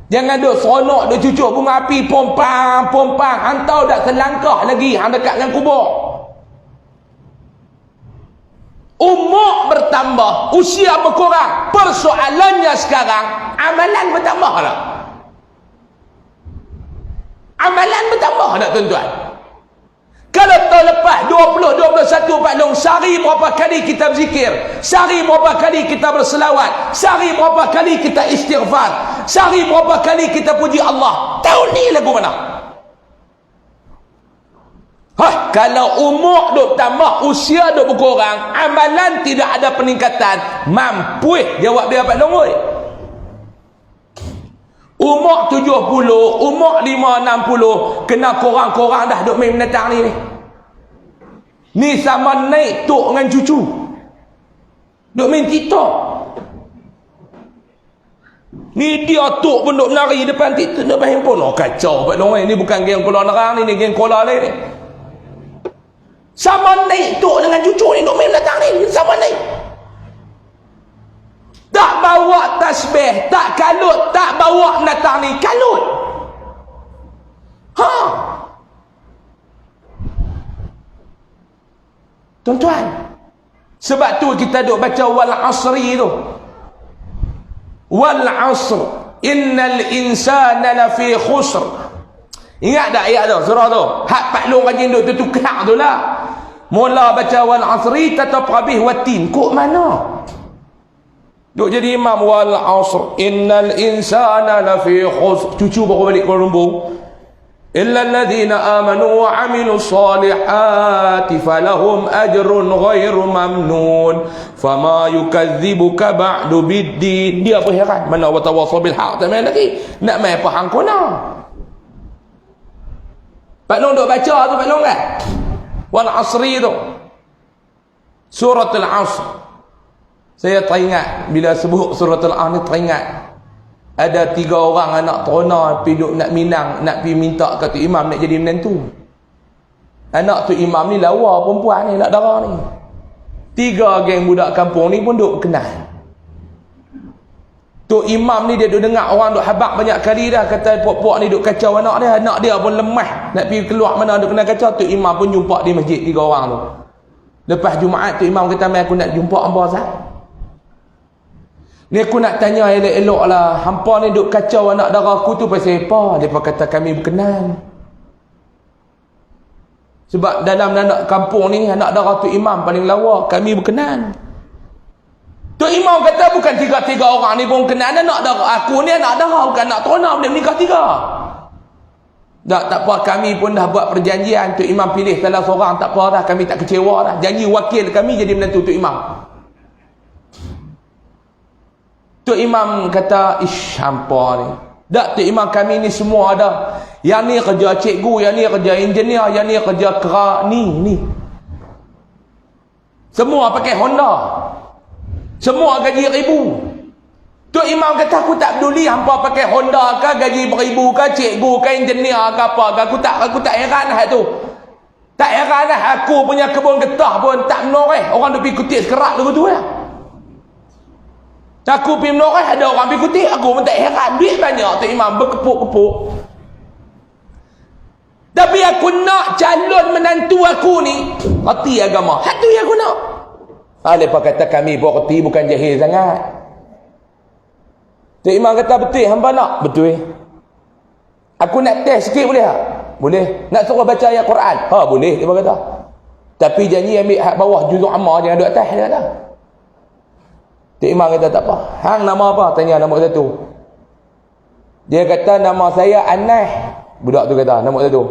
Jangan duk seronok duk cucuk bunga api pompang hang tahu dak selangkah lagi hang dekat dengan kubur. Umur bertambah, usia berkurang. Persoalannya sekarang, amalan bertambah tak? Amalan bertambah tak tuan-tuan? Kalau tahun lepas 2021 Pak Long, sehari berapa kali kita berzikir, sehari berapa kali kita berselawat, sehari berapa kali kita istighfar, sehari berapa kali kita puji Allah. Tahun ni lagu mana? Kalau umur duk tambah, usia duk berkurang, amalan tidak ada peningkatan, mampu jawab dia Pak Long oi. Umur 70, umur 5, 60 kena korang-korang dah duk main menatang ni. Ni sama naik tok dengan cucu. Duk main TikTok. Ni dia tok pun duk menari depan TikTok, depan handphone. Oh kacau Pak Long ni, bukan geng Kuala Nerang ni geng Kuala lain ni. Sama naik tok dengan cucu ni duk main menatang ni, sama naik. Tak bawa tasbih, tak kalut, tak bawa menatang ni, kalut. Tuan-tuan, sebab tu kita duk baca wal asri tu. Wal asr, innal insana lafi khusr. Ingat tak ayat tu, surah tu? Hak Pak Long rajin duk tukar tu lah. Mula baca wal asri tatabqabih watin. Kok mana? Duk jadi imam wal asr innal insana lafi khusr. Cucu baru balik Kuala Lumpur. Illa alladhina amanu wa amilus salihati falahum ajrun ghairu mamnun fama yukadzibuka ba'du biddin. Dia pun heran, mana wa tawassaw bil haq tak main lagi. Nak main apa hang kena? Pak Long duk baca tu Pak Long kan? Wal asri tu. Suratul Asr. Saya teringat bila sebut suratul Asr ni, teringat ada 3 orang anak terona pergi duk nak minang, nak pergi minta ke tu imam nak jadi menantu. Anak tu imam ni lawa perempuan ni, lak darah ni. 3 geng budak kampung ni pun duk kenal. Tok Imam ni dia duk dengar orang duk habaq banyak kali dah, kata puak-puak ni duk kacau anak dia pun lemah nak pergi keluar mana duk kena kacau. Tok Imam pun jumpa di masjid 3 orang tu. Lepas Jumaat Tok Imam kata, "Mai aku nak jumpa hangpa sah. Ni aku nak tanya elok-elok lah, hampa ni duk kacau anak dara aku tu pasal apa?" Dia kata, "Kami berkenan. Sebab dalam anak kampung ni anak dara Tok Imam paling lawa, kami berkenan." Tok Imam kata, "Bukan 3 orang ni pun berkenan, anak dara aku ni anak dara, bukan anak tona boleh menikah 3. Tak apa, kami pun dah buat perjanjian. Tok Imam pilih salah seorang, tak apa dah, kami tak kecewa dah. Janji wakil kami jadi menantu Tok Imam." Tok Imam kata, "Ish, hampa ni. Tak, Tok Imam, kami ni semua ada. Yang ni kerja cikgu, yang ni kerja engineer, yang ni kerja kera, ni. Semua pakai Honda. Semua gaji 1,000. Tok Imam kata, "Aku tak peduli hampa pakai Honda ke, gaji beribu ke, cikgu ke, engineer ke apa ke. Aku tak heran dah tu. Tak heran dah, aku punya kebun getah pun tak menoreh. Orang duk pergi kutip sekerak tu tu lah. Aku pergi menoreh, ada orang pergi kutip, aku pun tak heran. Duit banyak Tok Imam, berkepuk-kepuk. Tapi aku nak calon menantu aku ni reti agama. Hatu yang aku nak." Lepas kata, "Kami pun reti, bukan jahil sangat." Tok Imam kata, "Betul hamba nak?" "Betul. Aku nak test sikit boleh tak?" "Boleh." "Nak suruh baca ayat Quran?" "Boleh," dia kata. "Tapi janji ambil hak bawah juzuk amma, jangan duduk atas," dia kata. Tok Imam kata, "Tak apa. Hang nama apa?" Tanya nama satu. Dia kata, "Nama saya Anas." Budak tu kata, nama satu.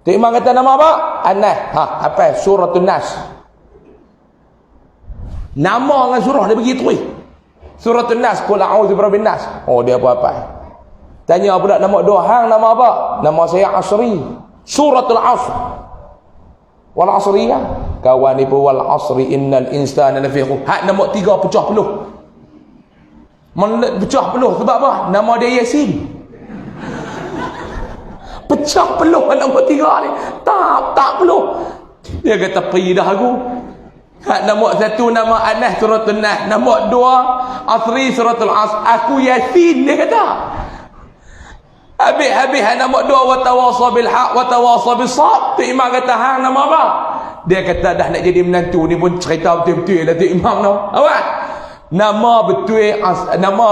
Tok Imam kata, "Nama apa?" "Anas." Apa? Suratul Nas. Nama dengan surah dia bagi terus. Suratul Nas, qul a'udzu birabbin nas. Dia apa-apa. Tanya budak nama 2, "Hang nama apa?" "Nama saya Asri." Suratul Asr. Wal asri ya. Kawan ni pun wal asri innal insana lafi khusr. Hak nombor 3 pecah peluh. Pecah peluh sebab apa? Nama dia Yasin. Pecah peluh nombor 3 ni. Tak peluh. Dia kata, "Pergi dah aku." Hak nombor 1 nama Anas suratul Nas, nombor 2 Asri suratul Asr, aku Yasin, dia kata. Habis hak nombor 2 wa tawassaw bil haq wa tawassaw bis sabr. Tok Imam kata, "Hang nama apa?" Dia kata, "Dah nak jadi menantu ni pun cerita betul-betul lah Tok Imam tu." Awak nama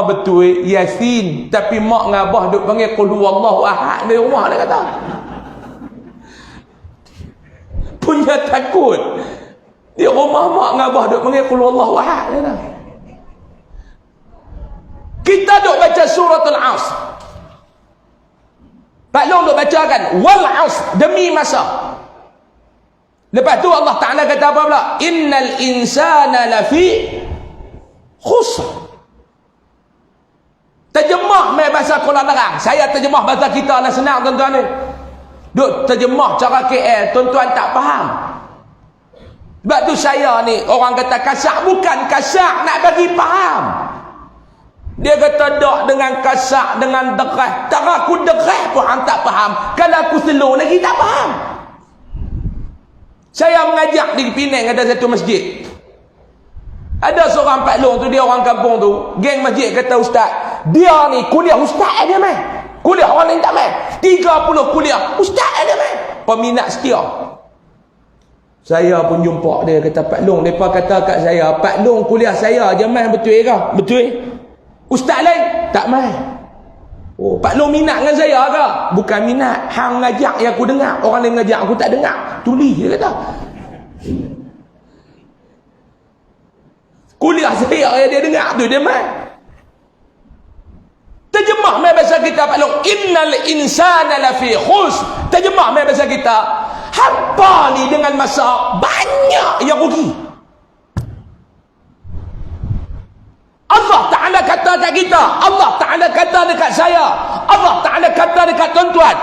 betul Yasin, tapi mak ngabah duk panggil qul huwallahu ahad di rumah, dia kata. Punya takut. Di rumah mak ngabah duk panggil qul huwallahu ahad, dia kata. Kita duk baca suratul Asr. Pak Long duk bacakan wal asr, demi masa. Lepas tu Allah Ta'ala kata apa pula? Innal insana lafi khusr. Terjemah mai bahasa Quran larang. Saya terjemah bahasa kita lah senang tuan-tuan ni. Duk terjemah cara KL, tuan-tuan tak faham. Sebab tu saya ni, orang kata kasak, bukan kasak nak bagi faham. Dia kata dak dengan kasak, dengan derah. Tak aku derah pun hang tak faham. Kalau aku slow lagi tak faham. Saya mengajak di Penang ada satu masjid. Ada seorang Pak Long tu, dia orang kampung tu. Geng masjid kata, "Ustaz, dia ni kuliah ustaz dia mai. Kuliah orang lain tak mai. 30 kuliah ustaz dia mai. Peminat setia." Saya pun jumpa dia, kata, "Pak Long, mereka kata kat saya, Pak Long kuliah saya je mai, betul ke?" "Betul." "Ustaz lain?" "Tak mai." Pak Long minat dengan saya ke?" "Bukan minat, hang ngajak yang aku dengar. Orang lain ngajak aku tak dengar. Tulis," dia kata. Kuliah saya yang dia dengar tu dia mai. Terjemah mai bahasa kita Pak Long, innal insana lafi khusr. Terjemah mai bahasa kita, hampa ni dengan masa banyak yang rugi. Allah Ta'ala kata kat kita, Allah Ta'ala kata dekat saya, Allah Ta'ala kata dekat tuan-tuan,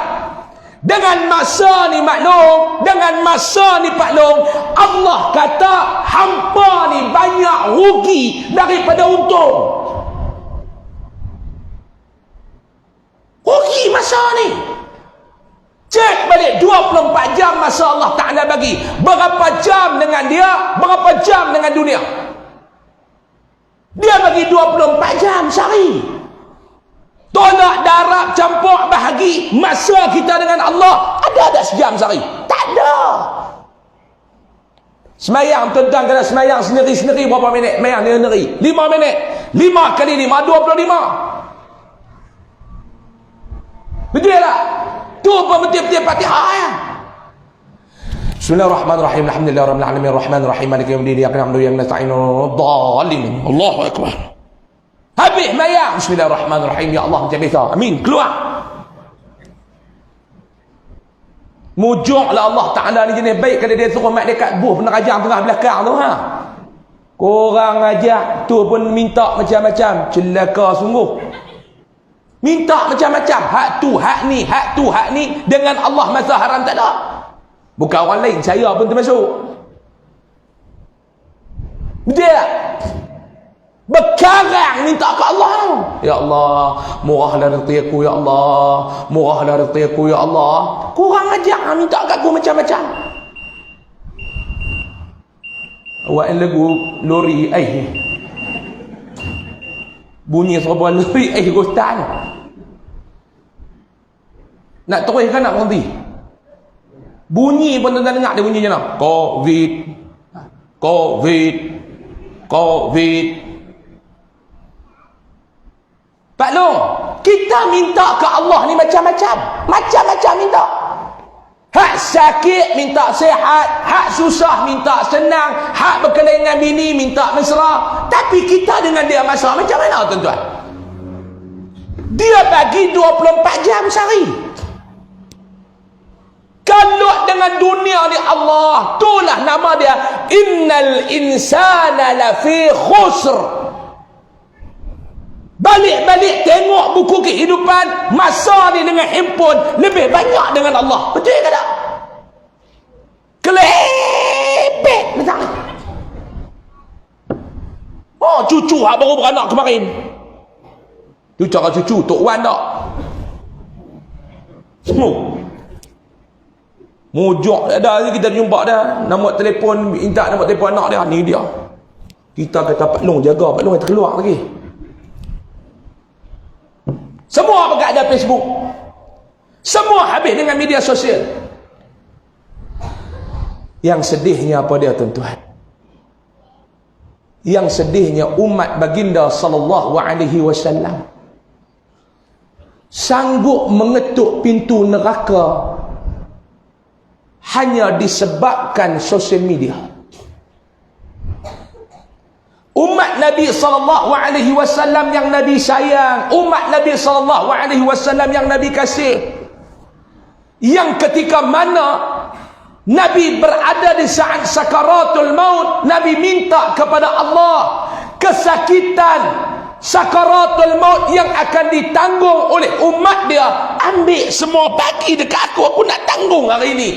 dengan masa ni maklum, dengan masa ni Pak Long, Allah kata hampa ni banyak rugi daripada untung. Rugi masa ni. Cek balik 24 jam masa Allah Ta'ala bagi. Berapa jam dengan dia, berapa jam dengan dunia. Dia bagi 24 jam sehari. tolak darab, campur bahagi masa kita dengan Allah. Ada tak sejam sehari? Tak ada. Semayang tuan-tuan, kalau semayang sendiri-sendiri berapa minit? Semayang sendiri 5 minit. 5 kali 5 25. Betul tak? Tu pun betul-betul Fatihah ya. Bismillahirrahmanirrahim. Alhamdulillahirabbil alamin arrahmanirrahim maliki yaumiddin iyyaka na'budu wa iyyaka nasta'in dhalin. Allahu akbar. Habis semayang Bismillahirrahmanirrahim, ya Allah macam biasa. Amin. Keluar. Mujuklah Allah Ta'ala ni jenis baik kalau dia suruh mak dekat buh peneraja tengah belakang tu ha. Korang ajak tu pun minta macam-macam. Celaka sungguh. Minta macam-macam. Hak tu, hak ni, hak tu, hak ni. Dengan Allah masa haram tak ada. Bukan orang lain, saya pun termasuk. Betul tak? Berkarang minta ke Allah. Ya Allah, murahlah rezeki aku ya Allah. Murahlah rezeki aku ya Allah. Kurang ajar minta ke aku macam-macam. Awak lagu lori bunyi serba lori gostan. Nak teruskan nak berhenti? Bunyi pun tuan-tuan dengar dia bunyi macam mana? Covid. Covid. Covid. Pak Long, kita minta ke Allah ni macam-macam. Macam-macam minta. Hak sakit minta sihat, hak susah minta senang, hak berkelahi dengan bini minta mesra. Tapi kita dengan dia masalah macam mana tuan-tuan? Dia bagi 24 jam sehari. Kalau dengan dunia ni Allah, itulah nama dia, innal insana lafi khusr. Balik-balik tengok buku kehidupan, masa ni dengan handphone lebih banyak dengan Allah. Betul ke tak? Kelebek datang. Oh, cucu hak baru beranak kemarin. Tu cara cucu Tok Wan tak? Semua mujuk dah kita jumpa dah. Nombor telefon, minta nombor telefon anak dia. Ni dia. Kita kata Pak Long jaga, Pak Long yang terkeluar lagi. Semua pakai ada Facebook. Semua habis dengan media sosial. Yang sedihnya apa dia tuan-tuan? Yang sedihnya umat baginda sallallahu alaihi wasallam sanggup mengetuk pintu neraka hanya disebabkan sosial media. Umat Nabi sallallahu alaihi wasallam yang Nabi sayang, umat Nabi sallallahu alaihi wasallam yang Nabi kasih, yang ketika mana Nabi berada di saat sakaratul maut, Nabi minta kepada Allah kesakitan sakaratul maut yang akan ditanggung oleh umat dia. Ambil semua bagi dekat aku nak tanggung hari ini.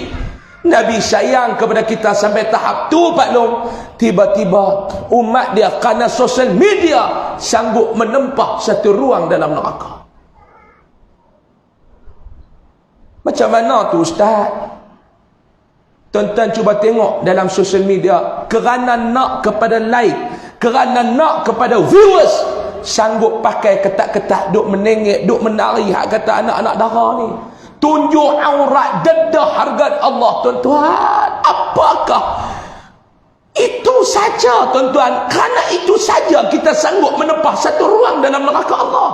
Nabi sayang kepada kita sampai tahap tu Pak Long. Tiba-tiba umat dia kerana sosial media sanggup menempah satu ruang dalam neraka. Macam mana tu Ustaz? Tuan-tuan cuba tengok dalam sosial media, kerana nak kepada like, kerana nak kepada viewers, sanggup pakai ketat-ketat, duk menengik, duk menari, hak kata anak-anak dara ni. Tunjuk aurat, dedah harga Allah tuan-tuan. Apakah itu saja tuan-tuan? Kerana itu saja kita sanggup menempah satu ruang dalam neraka Allah.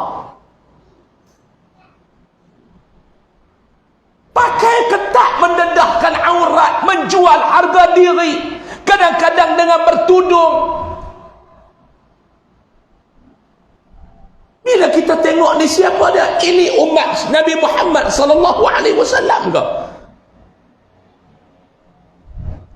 Pakai ketat, mendedahkan aurat, menjual harga diri, kadang-kadang dengan bertudung. Bila kita tengok ni siapa dia? Ini umat Nabi Muhammad sallallahu alaihi wasallam ke?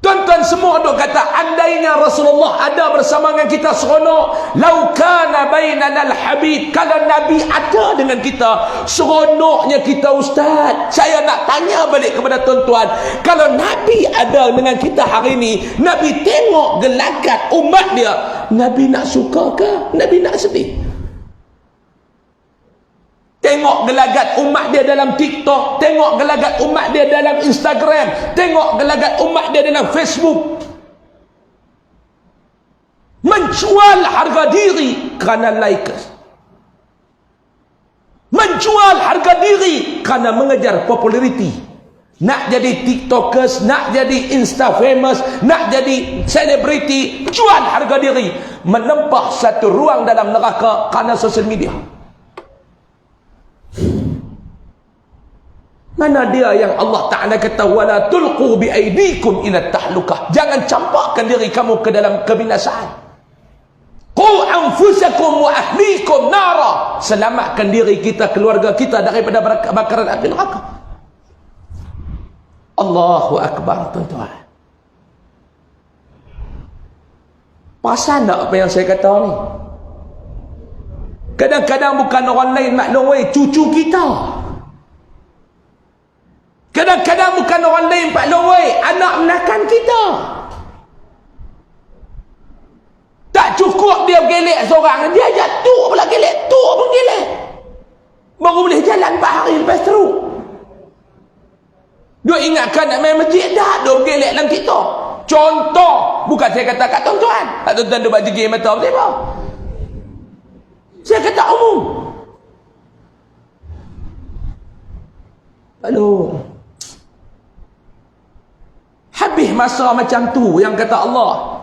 Tuan-tuan semua duk kata, andainya Rasulullah ada bersama dengan kita seronok. Lau kana bainana al-habib. Kalau Nabi ada dengan kita, seronoknya kita Ustaz. Saya nak tanya balik kepada tuan-tuan, kalau Nabi ada dengan kita hari ini, Nabi tengok gelagat umat dia, Nabi nak suka ke? Nabi nak sedih? Tengok gelagat umat dia dalam TikTok, tengok gelagat umat dia dalam Instagram, tengok gelagat umat dia dalam Facebook. Menjual harga diri kerana likes. menjual harga diri kerana mengejar populariti. Nak jadi tiktokers, nak jadi insta famous, nak jadi selebriti, jual harga diri, menempah satu ruang dalam neraka kerana sosial media. Mana dia yang Allah Ta'ala kata wala tulqu bi aidikum ila tahlukah, jangan campakkan diri kamu ke dalam kebinasaan. Qu anfusakum wa ahlikum nara, selamatkan diri kita, keluarga kita daripada bakaran api neraka. Allahu Akbar, tuan-tuan. Perasan tak apa yang saya kata ni? Kadang-kadang bukan orang lain maklum, cucu kita. Kadang-kadang bukan orang lain maklum, anak menakan kita. Tak cukup dia gelek seorang, dia jatuh pula gelek, tu pun gelek. Baru boleh jalan 4 hari lepas teruk. Dia ingatkan nak main masjid, dah dia gelek dalam TikTok. Contoh, bukan saya kata kat tuan-tuan. Tak tuan-tuan dia buat jegir mata apa. Saya kata umum. Lalu habis masa macam tu yang kata Allah.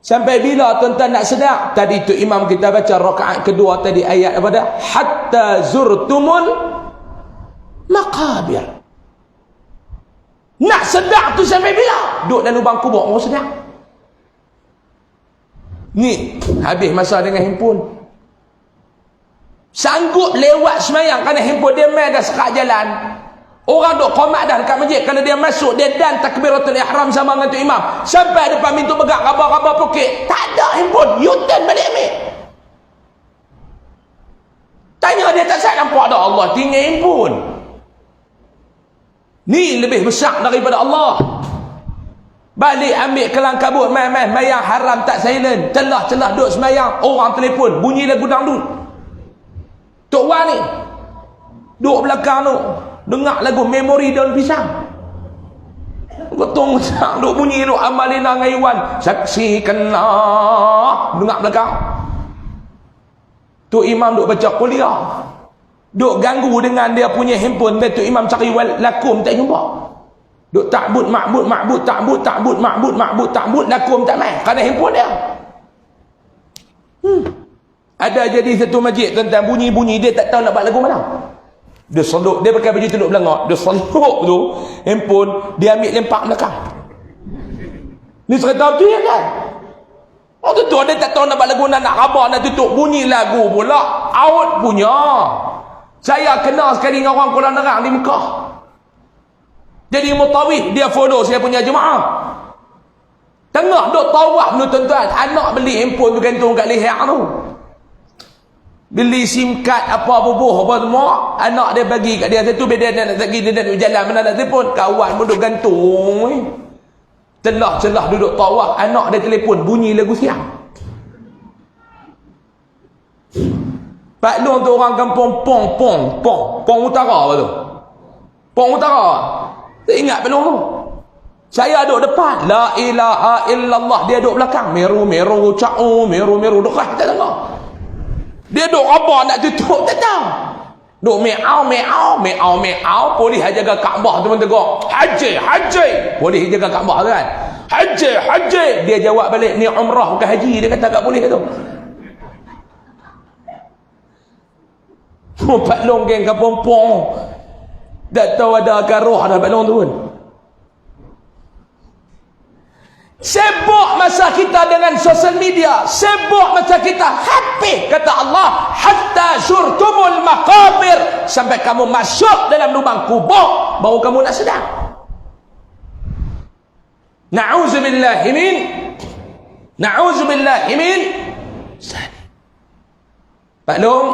Sampai bila tuan-tuan nak sedar? Tadi tu imam kita baca rakaat kedua tadi ayat apa dah? Hatta zurtumul maqabir. Nak sedar tu sampai bila? Duduk dalam lubang kubur orang sedar. Ni habis masa dengan handphone. Sanggup lewat semayang kerana handphone dia main dah sekat jalan. Orang duk qomat dah dekat masjid, kalau dia masuk dia dan takbiratul ihram sama dengan tu imam, sampai depan pintu pegang khabar-khabar pokok, tak ada handphone, U-turn balik ambil. Tanya dia, tak saya nampak dah Allah tinggal handphone. Ni lebih besar daripada Allah. Balik ambil kelang kabut, main-main mayang haram tak silent, celah-celah duk semayang, orang telefon bunyi lagu dangdut. Tok Wan ni duk belakang tu dengar lagu memori daun pisang, gotong sang duk bunyi duk amalina ngaiwan, saksikanlah, dengar belakang tu imam duk baca kuliah, duk ganggu dengan dia punya handphone. Tu imam cari lakum tak jumpa, duk ta'bud ma'bud ma'bud ta'bud ta'bud ma'bud ma'bud ta'bud, lakum tak main kerana handphone dia. Ada jadi satu masjid tentang bunyi-bunyi, dia tak tahu nak buat lagu mana. Dia seluk, dia pakai baju teluk belangak, dia seluk tu handphone, dia ambil lempak belakang. Ni cerita tu ya kan? Oh tu dia tak tahu nak buat lagu, nak khabar, nak tutup bunyi lagu pula out punya. Saya kenal sekali dengan orang Kuala Nerang di Mekah. Jadi mutawif, dia follow saya punya jemaah. Tengah duk tawaf tu tuan-tuan, anak beli handphone tu gantung kat leher tu. Beli SIM card apa bubuh apa semua, anak dia bagi kat dia satu, dia nak pergi, dia nak jalan mana nak telefon, kawan pun duk gantung. Celah-celah duduk tawaf, anak dia telefon bunyi lagu siang. Pak Long tu orang kampung Pong Utara apa tu? Pong Utara. Saya ingat Pak Long tu. Saya duduk depan, la ilaha illallah, dia duduk belakang, meru ca'u, meru dekat tak dengar. Dia duk apa nak tutup tak tahu. Duk meau, polis jaga Kaabah tu tegur, haji. Polis jaga Kaabah tu kan. Haji. Dia jawab balik, ni umrah bukan haji, dia kata kat polis tu. Pak Long geng kampung Pong. Tak tahu ada garoh dah Pak Long tu pun. Sibuk masa kita dengan sosial media, sibuk masa kita habis kata Allah, hatta zurtumul maqabir, sampai kamu masuk dalam lubang kubur baru kamu nak sedar. Na'udzubillahi min Pak Long,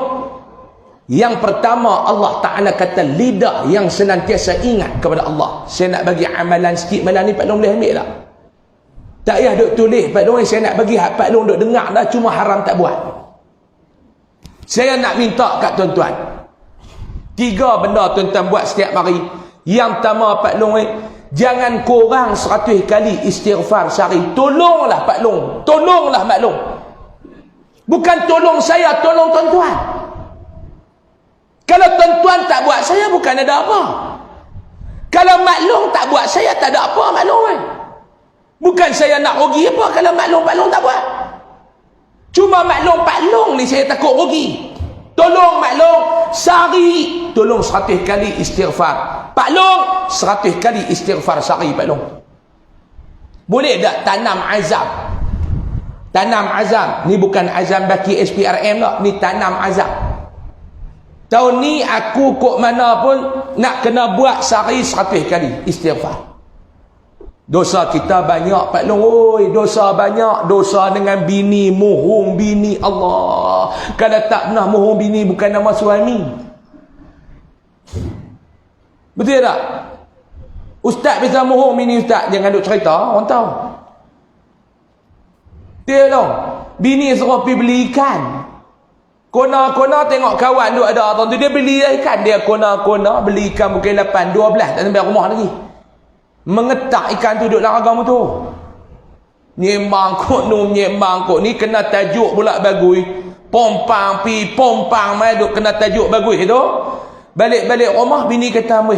yang pertama Allah Ta'ala kata lidah yang senantiasa ingat kepada Allah. Saya nak bagi amalan sikit malam ni, Pak Long boleh ambil tak? Tak payah duk tulis Pak Long, saya nak bagi Pak Long duk dengar dah, cuma haram tak buat. Saya nak minta kat tuan-tuan 3 benda tuan-tuan buat setiap hari. Yang pertama Pak Long, jangan kurang 100 kali istighfar sehari. Tolonglah Pak Long, tolonglah Mak Long. Bukan tolong saya, tolong tuan-tuan. Kalau tuan-tuan tak buat, saya bukan ada apa. Kalau maklum tak buat, saya tak ada apa maklum kan. Bukan saya nak rugi apa kalau maklum tak buat. Cuma maklum Pak Long ni saya takut rugi. Tolong maklum, sehari tolong 100 kali istighfar. Pak Long 100 kali istighfar sehari Pak Long. Boleh tak tanam azam? Tanam azam. Ni bukan azam baki SPRM lah, ni tanam azam. Tahun ni aku kok mana pun nak kena buat sehari 100 kali istighfar. Dosa kita banyak Pak Long, oi, dosa banyak. Dosa dengan bini, mohong bini, Allah. Kalau tak pernah mohong bini bukan nama suami. Betul tak? Ustaz bisa mohong bini ustaz, jangan duk cerita, orang tahu. Betul tak? Bini suruh pergi beli ikan. Kona-kona tengok kawan duk ada tu, dia beli ikan, dia kona-kona beli ikan bukan 8, 12 tak sampai rumah lagi. Mengetak ikan tu duduk dalam agama tu. Nyembang kok ni kena tajuk pula bagui. Pompang pi pompang mai duk kena tajuk bagui tu. Balik-balik rumah bini kata, "Weh,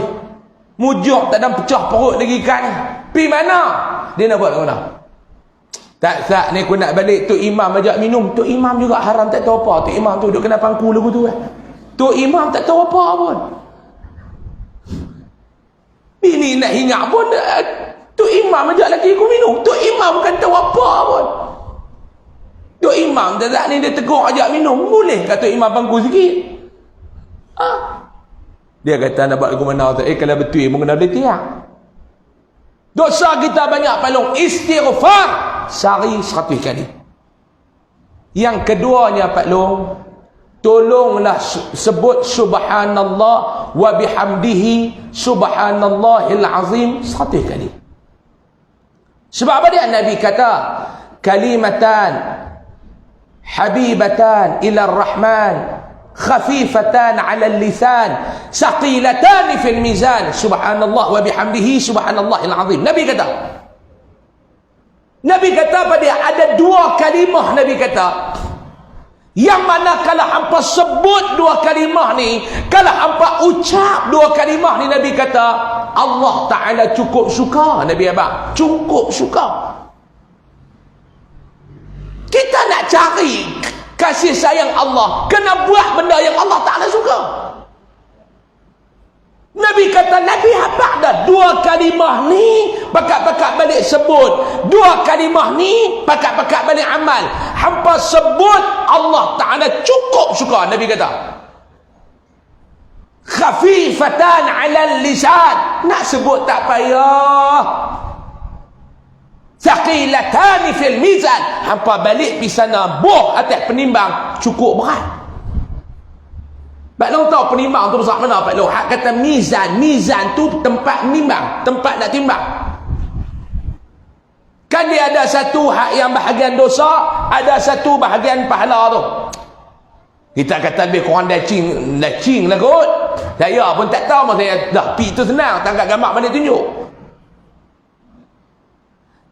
mujuk tak ada pecah perut lagi ikan ni. Pi mana?" Dia nak buat kat mana? Tak ni aku nak balik Tok Imam ajak minum. Tok Imam juga haram tak tahu apa. Tok Imam tu duk kena pangku lagu tu kan. Tok Imam tak tahu apa pun. Bini nak hingat pun Tok Imam ajak lelaki aku minum. Tok Imam bukan tahu apa pun. Tok Imam tak ni dia tegur ajak minum. Boleh kata Tok Imam pangku sikit. Dia kata nak buat lagu mana tu. Kalau betul pun kena boleh tiang. Dosa kita banyak Pak Long. Istighfar sehari 100 kali. Yang keduanya Pak Long, tolonglah sebut subhanallah wa bihamdihi subhanallahil azim 100 kali. Sebab apa dia? Nabi kata kalimatan habibatan ila rahman khafifatan ala lisan saqilatan fil mizan subhanallah wa bihamdihi subhanallahil azim. Nabi kata pada dia ada 2 kalimah. Nabi kata yang mana kalau hampa sebut 2 kalimah ni, kalau hampa ucap 2 kalimah ni, Nabi kata Allah Ta'ala cukup suka. Nabi abang cukup suka. Kita nak cari kasih sayang Allah, kena buat benda yang Allah Ta'ala suka. Nabi kata Nabi habaq dah 2 kalimah ni pakat-pakat balik sebut. 2 kalimah ni pakat-pakat balik amal. Hampa sebut Allah Ta'ala cukup suka. Nabi kata khafifatan ala lisan, nak sebut tak payah. Thaqilatan fil mizan, hampa balik pi sana boh atas penimbang cukup berat. Pak Long tahu penimbang tu besar mana Pak Long? Hak kata mizan. Mizan tu tempat menimbang, tempat nak timbang. Kan dia ada satu hak yang bahagian dosa, ada satu bahagian pahala tu. Kita kata lebih kurang dacing lah kot. Saya pun tak tahu, saya dah pi tu senang, tangkap gambar mana tunjuk.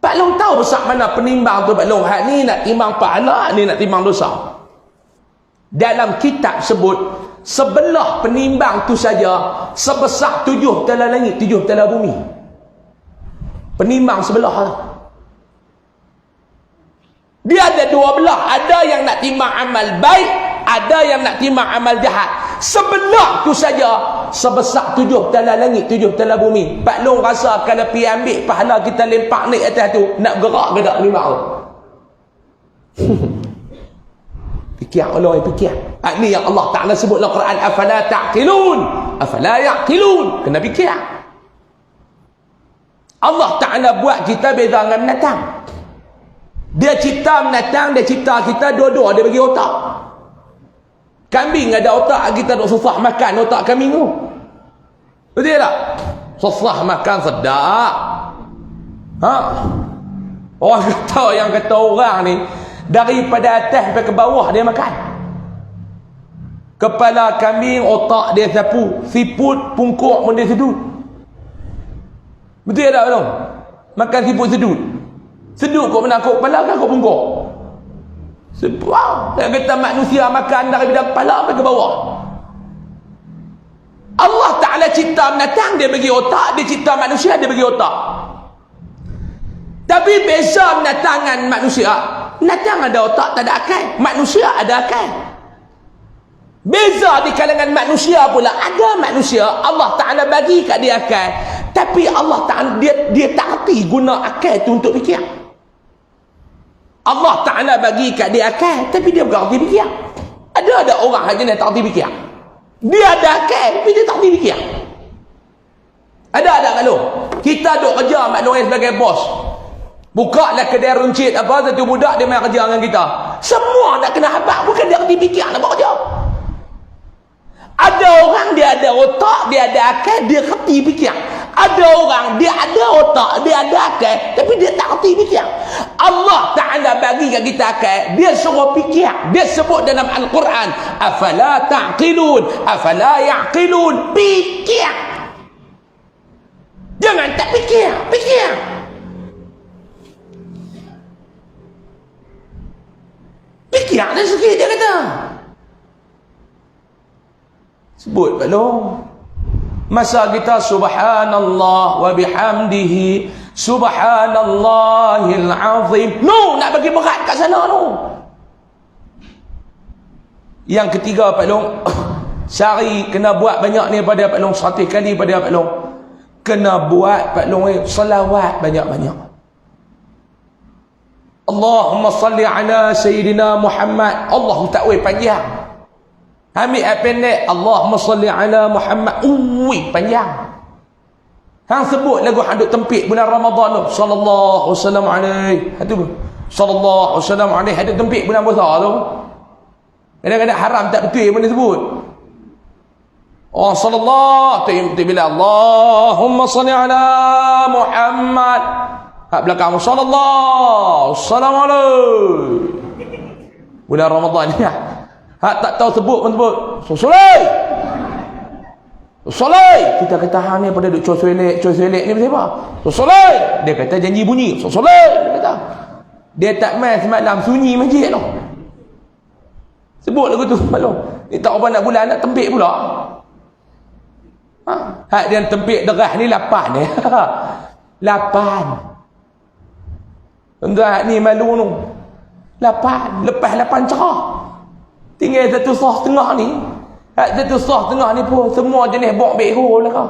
Pak Long tahu besar mana penimbang tu Pak Long. Hak ni nak timbang pahala, ni nak timbang dosa. Dalam kitab sebut sebelah penimbang tu saja sebesar 7 tala langit, 7 tala bumi. Penimbang sebelah tu. Dia ada 2 belah. Ada yang nak timbang amal baik, ada yang nak timbang amal jahat. Sebelah tu saja sebesar 7 tala langit, 7 tala bumi. Pak Long rasa kalau pergi ambil pahala kita lempak naik atas tu, nak gerak ke tak penimbang tu? Fikir Allah, fikir. Ini yang Allah Ta'ala sebut dalam Quran, afala ta'qilun, afala ya'qilun. Kena fikir. Allah Ta'ala buat kita beza dengan binatang. Dia cipta binatang, dia cipta kita, dua-dua dia bagi otak. Kambing ada otak, kita duk susah makan otak kambing tu. Betul tak? Susah makan sedap. Orang kata, yang kata orang ni daripada atas sampai ke bawah dia makan. Kepala kambing, otak dia sapu, siput, pungkuk pun dia sedut. Betul tak belum? Makan siput sedut. Sedut kok mana? Kok kepala kan kok pungkuk? Sebab yang kata manusia makan daripada kepala sampai ke bawah. Ta'ala cipta binatang, dia bagi otak. Dia cipta manusia, dia bagi otak. Tapi beza binatang dengan manusia. Binatang ada otak, tak ada akal. Manusia ada akal. Beza di kalangan manusia pula. Ada manusia, Allah Ta'ala bagi kat dia akal. Tapi Allah Ta'ala, dia tak erti guna akal tu untuk fikir. Allah Ta'ala bagi kat dia akal, tapi dia bukan erti fikir. Ada orang yang tak erti fikir. Dia ada akal, tapi dia tak erti fikir. Ada kalau kita duk kerja maklum sebagai bos, buka lah kedai runcit apa, satu budak dia main kerja dengan kita, semua nak kena habaq, bukan dia erti fikir nak buat kerja. Ada orang dia ada otak, dia ada akal, dia kerti fikir. Ada orang dia ada otak, dia ada akal, tapi dia tak kerti fikir. Allah Ta'ala bagi kat kita akal, dia suruh fikir. Dia sebut dalam Al-Quran, afala ta'qilun, afala ya'qilun. Fikir. Jangan tak fikir, fikir. Fikir ada sikit dia kata. Sebut Pak Long. Masa kita subhanallah wa bihamdihi subhanallahil azim. No, nak bagi berat kat sana tu. Yang ketiga Pak Long, sehari kena buat banyak ni pada Pak Long, 100 kali pada Pak Long. Kena buat Pak Long selawat banyak-banyak. Allahumma salli ala Sayyidina Muhammad. Allah tak weh panjang. Ambil pendek, Allahumma salli ala Muhammad. Panjang. Hang sebut lagu handuk tempik bulan Ramadan tu, sallallahu wasallam alaihi. Itu sallallahu wasallam alaihi, handuk tempik bulan puasa tu. Kadang-kadang haram tak betul pun dia sebut. Oh sallallahu, tu bila Allahumma salli ala Muhammad. Hak belakang sallallahu wasallam alaihi. Bulan Ramadan ni. Hak tak tahu sebut pun sebut. Solai. Solai. Kita kata hang ni pada duk coselek ni siapa? Solai. Dia kata janji bunyi. Solai dia kata. Dia tak main semalam sunyi masjid tu. Sebut lagu tu maklum. Ni tak apa nak bulan nak tempik pula. Hak dia tempik derah ni 8 ni. 8. Tuan ni malu tu. 8. Lepas 8 cerah. Tinggal satu sah tengah ni. Satu sah tengah ni pun semua jenis bok beho lah kau.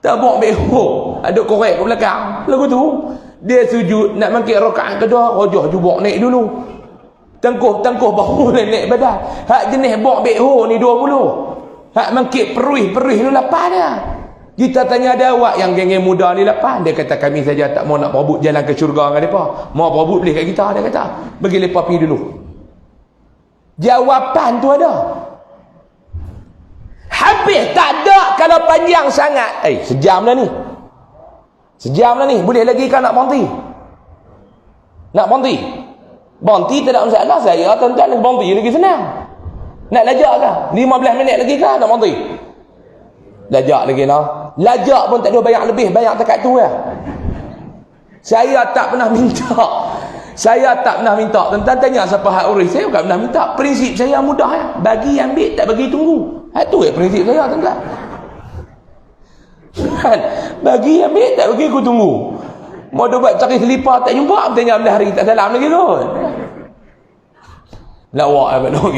Tak bok beho. Ada korek ke belakang. Lagu tu dia sujud nak mangkit rakaat kedua, rojah jubok naik dulu. Tengkuh bahu naik badan. Hak jenis bok beho ni 20. Hak mangkit perih dulu 8 dia. Kita tanya ada awak yang geng-geng muda ni 8. Dia kata kami saja tak mau nak perebut jalan ke syurga dengan depa. Mau perebut boleh kat kita, dia kata. Bagi depa pergi dulu. Jawapan tu ada. Habis tak ada kalau panjang sangat. Sejam dah ni. Sejam dah ni. Boleh lagi kan nak berhenti? Nak berhenti? Berhenti tak ada masalah. Saya tuan-tuan nak berhenti lagi senang. Nak lajak kah? 15 minit lagi kah nak berhenti? Lajak lagi lah. Lajak pun tak ada bayar lebih. Bayar dekat tu lah. Saya tak pernah minta. Saya tak pernah minta. Tuan-tuan tanya siapa hak urus. Saya bukan pernah minta. Prinsip saya mudah ya. Bagi ambil, tak bagi tunggu. Itu prinsip saya tuan-tuan. Bagi ambil, tak bagi aku tunggu. Mau buat cari selipar tak jumpa, bertanya ambil hari tak salam lagi kot. Lawak ya,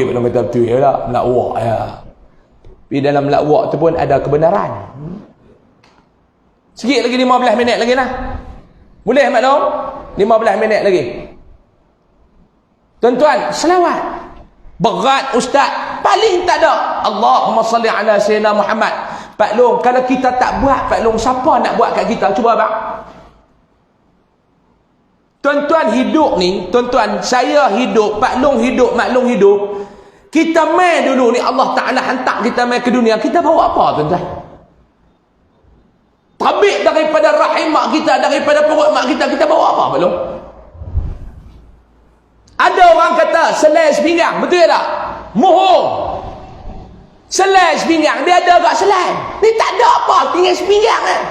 belum kata betul ya lah. Lawak ya. Di dalam lawak tu pun ada kebenaran. Sikit lagi 15 minit lagi lah. Boleh maklum? 15 minit lagi. Tuan-tuan, selawat. Berat ustaz. Paling tak ada. Allahumma salli ala Sayyidina Muhammad. Pak Long, kalau kita tak buat, Pak Long, siapa nak buat kat kita? Cuba abang. Tuan-tuan hidup ni, tuan-tuan, saya hidup, Pak Long hidup, Mak Long hidup. Kita main dulu ni, Allah Ta'ala hantar kita main ke dunia. Kita bawa apa tuan-tuan? Tabik daripada rahim mak kita, daripada perut mak kita, kita bawa apa Pak Long? Ada orang kata selai sepinggang, betul tak? Mohong. Selai sepinggang, dia ada agak selai. Ni tak ada apa, tinggal sepinggang kan?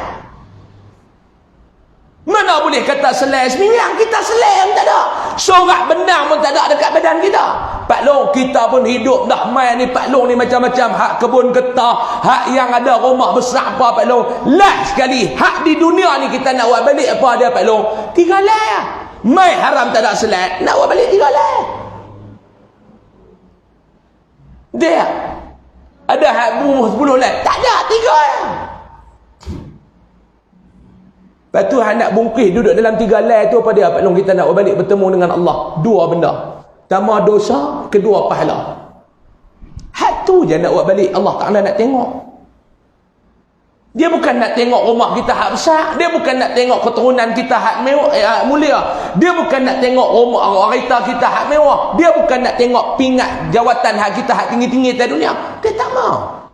Mana Mana boleh kata selai sembilan? Kita selai pun tak ada. Sorak benang pun tak ada dekat badan kita. Pak Long, kita pun hidup dah mai ni. Pak Long ni macam-macam. Hak kebun getah, hak yang ada rumah besar apa Pak Long. Last sekali, hak di dunia ni kita nak buat balik apa dia Pak Long? 3 lai. Mai haram tak ada selai, nak buat balik 3 lai. Dia ada hak 10 lai. Tak ada, 3 lai. Lepas tu nak bungkis duduk dalam 3 lai tu apa dia Pak Long? Kita nak balik bertemu dengan Allah. 2 benda. Pertama dosa, kedua pahala. Hak tu je nak buat balik. Allah Ta'ala nak tengok. Dia bukan nak tengok rumah kita hak besar. Dia bukan nak tengok keturunan kita hak mulia. Dia bukan nak tengok rumah kereta kita hak mewah. Dia bukan nak tengok pingat jawatan hak kita hak tinggi-tinggi di dunia. Dia tak mau.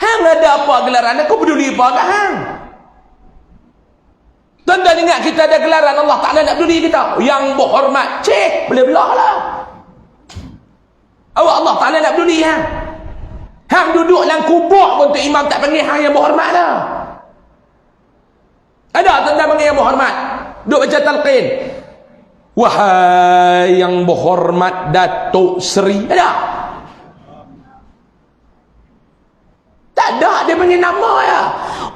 Hang ada apa gelaran? Aku peduli apa kat hang? Tuan-tuan ingat kita ada gelaran, Allah Ta'ala nak peduli kita. Yang berhormat, cik, boleh belah lah. Awak Allah Ta'ala nak peduli hang. Hang duduk dalam kubur pun tu imam tak panggil hang yang berhormat lah. Ada tuan-tuan panggil yang berhormat? Duduk baca talqin. Wahai yang berhormat Datuk Seri. Ada? Tak ada, dia panggil nama ya.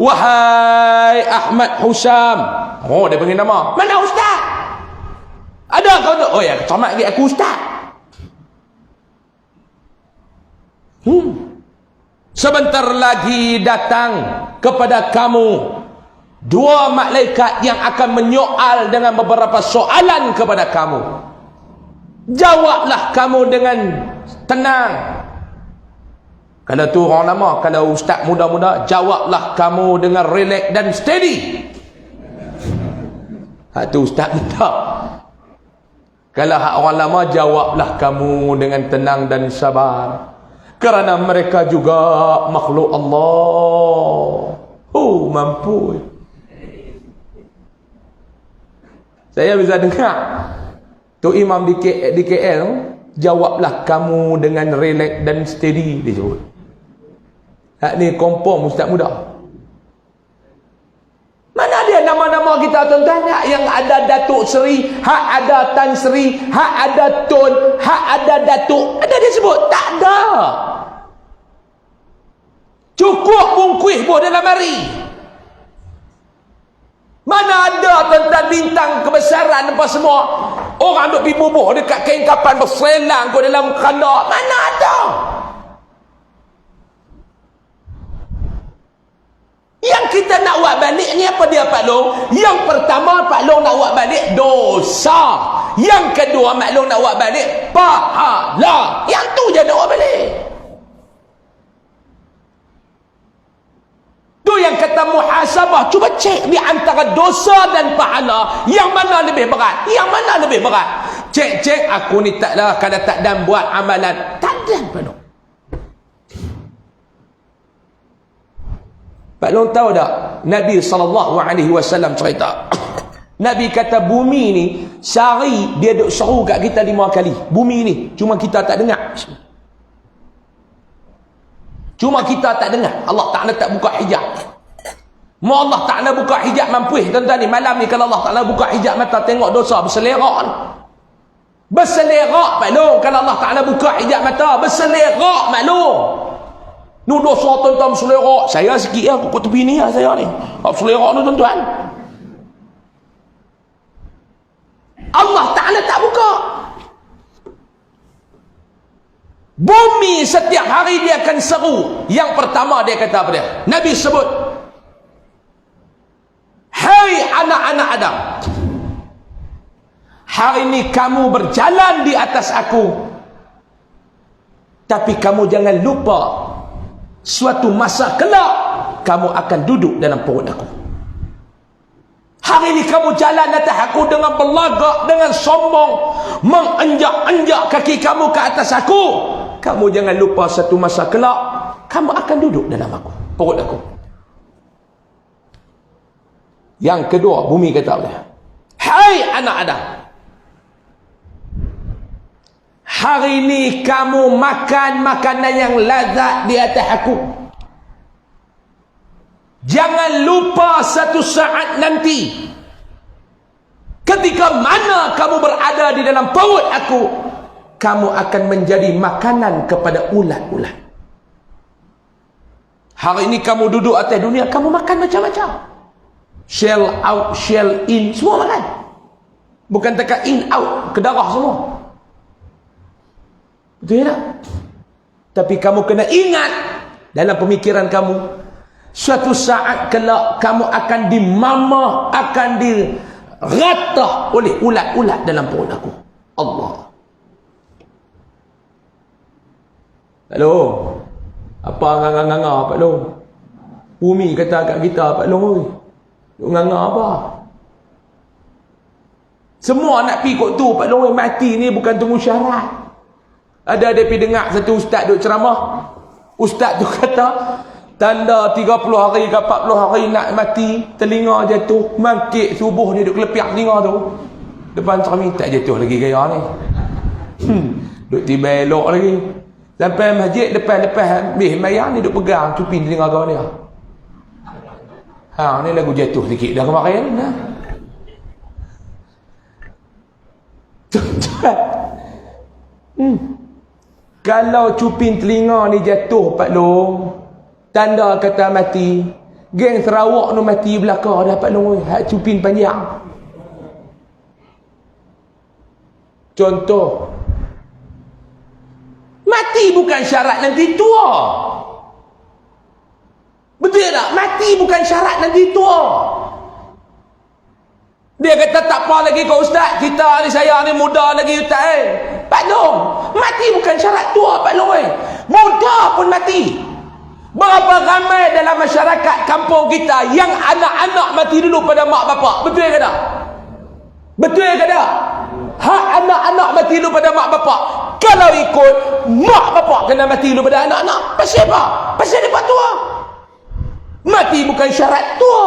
Wahai Ahmad Husam. Oh, dia panggil nama. Mana ustaz? Ada kau tu? Oh ya, selamat lagi aku ustaz. Sebentar lagi datang kepada kamu 2 malaikat yang akan menyoal dengan beberapa soalan kepada kamu. Jawablah kamu dengan tenang. Kalau tu orang lama, kalau ustaz muda-muda, jawablah kamu dengan relax dan steady. Hak tu ustaz muda. Kalau hak orang lama, jawablah kamu dengan tenang dan sabar. Kerana mereka juga makhluk Allah. Oh, mampu. Saya bisa dengar tu imam di KL, jawablah kamu dengan relax dan steady, dia sebut. Hak ni kompom ustaz muda. Mana dia nama-nama kita tuan-tuan? Hak yang ada Datuk Seri, hak ada Tan Seri, hak ada Tun, hak ada Datuk. Ada dia sebut? Tak ada. Cukup bungkuih buah dalam hari. Mana ada tuan-tuan bintang kebesaran apa semua? Orang duk pergi bubuh dekat kain kapan berselang ke dalam kanda. Mana ada? Yang kita nak buat balik ni apa dia Pak Long? Yang pertama Pak Long nak buat balik dosa. Yang kedua Pak Long nak buat balik pahala. Yang tu je nak buat balik. Tu yang kata muhasabah. Cuba cek di antara dosa dan pahala, yang mana lebih berat? Yang mana lebih berat? Cek aku ni taklah kalau tak dan buat amalan. Tak dan Pak Long. Pak Long tahu tak? Nabi SAW cerita. Nabi kata bumi ni sehari dia duk seru kat kita 5 kali. Bumi ni cuma kita tak dengar. Cuma kita tak dengar. Allah Ta'ala tak buka hijab. Mau Allah Ta'ala buka hijab mampu tuan-tuan ni. Malam ni kalau Allah Ta'ala buka hijab mata tengok dosa berselerak ni. Berselerak Pak Long. Kalau Allah Ta'ala buka hijab mata berselerak Pak Long. Ni dosa tuan-tuan berselerak. Saya sikit lah kukut tepi ni lah saya ni. Berselerak ni tuan-tuan. Allah Ta'ala tak buka. Bumi setiap hari dia akan seru. Yang pertama dia kata apa dia? Nabi sebut, hai anak-anak Adam, hari ini kamu berjalan di atas aku, tapi kamu jangan lupa suatu masa kelak kamu akan duduk dalam perut aku. Hari ini kamu jalan atas aku dengan berlagak, dengan sombong, menginjak-injak kaki kamu ke atas aku. Kamu jangan lupa satu masa kelak kamu akan duduk dalam aku, perut aku. Yang kedua, bumi kata apa? Hai anak Adam, hari ini kamu makan makanan yang lazat di atas aku. Jangan lupa satu saat nanti, ketika mana kamu berada di dalam perut aku, kamu akan menjadi makanan kepada ulat-ulat. Hari ini kamu duduk atas dunia, kamu makan macam-macam. Shell out, shell in, semua makan. Bukan tekan in out, ke darah semua. Betul tak? Tapi kamu kena ingat dalam pemikiran kamu, suatu saat kelak kamu akan dimamah, akan diratah oleh ulat-ulat dalam perut aku. Allah. Pak Long, apa nganga-nganga Pak Long? Bumi kata kat kita, Pak Long oi, nganga apa? Semua nak pergi kot tu, Pak Long oi, mati ni bukan tunggu syarat. Ada pergi dengar satu ustaz duk ceramah. Ustaz tu kata, tanda 30 hari ke 40 hari nak mati, telinga jatuh, mangkit subuh dia duk kelepiak telinga tu. Depan cermin tak jatuh lagi gaya ni. Duk tiba elok lagi. Sampai masjid depan-depan habis mayang ni duk pegang cupin telinga kawan dia. Ha, ni lagu jatuh sikit dah kemarin nah. Kalau cupin telinga ni jatuh Pak Long, tanda kata mati. Geng Sarawak ni mati belakang dah Pak Long, hak cupin panjang. Contoh, mati bukan syarat nanti tua. Betul tak? Mati bukan syarat nanti tua. Dia kata tak apa lagi kau ustaz, kita ni, saya ni muda lagi ustaz. Pak Long, mati bukan syarat tua Pak Long. Muda pun mati. Berapa ramai dalam masyarakat kampung kita yang anak-anak mati dulu pada mak bapak. Betul ke tak? Betul ke tak? Hak anak-anak mati dulu pada mak bapak. Kalau ikut, mak bapak kena mati dulu pada anak-anak. Pasal apa? Pasal dia tua. Mati bukan syarat tua.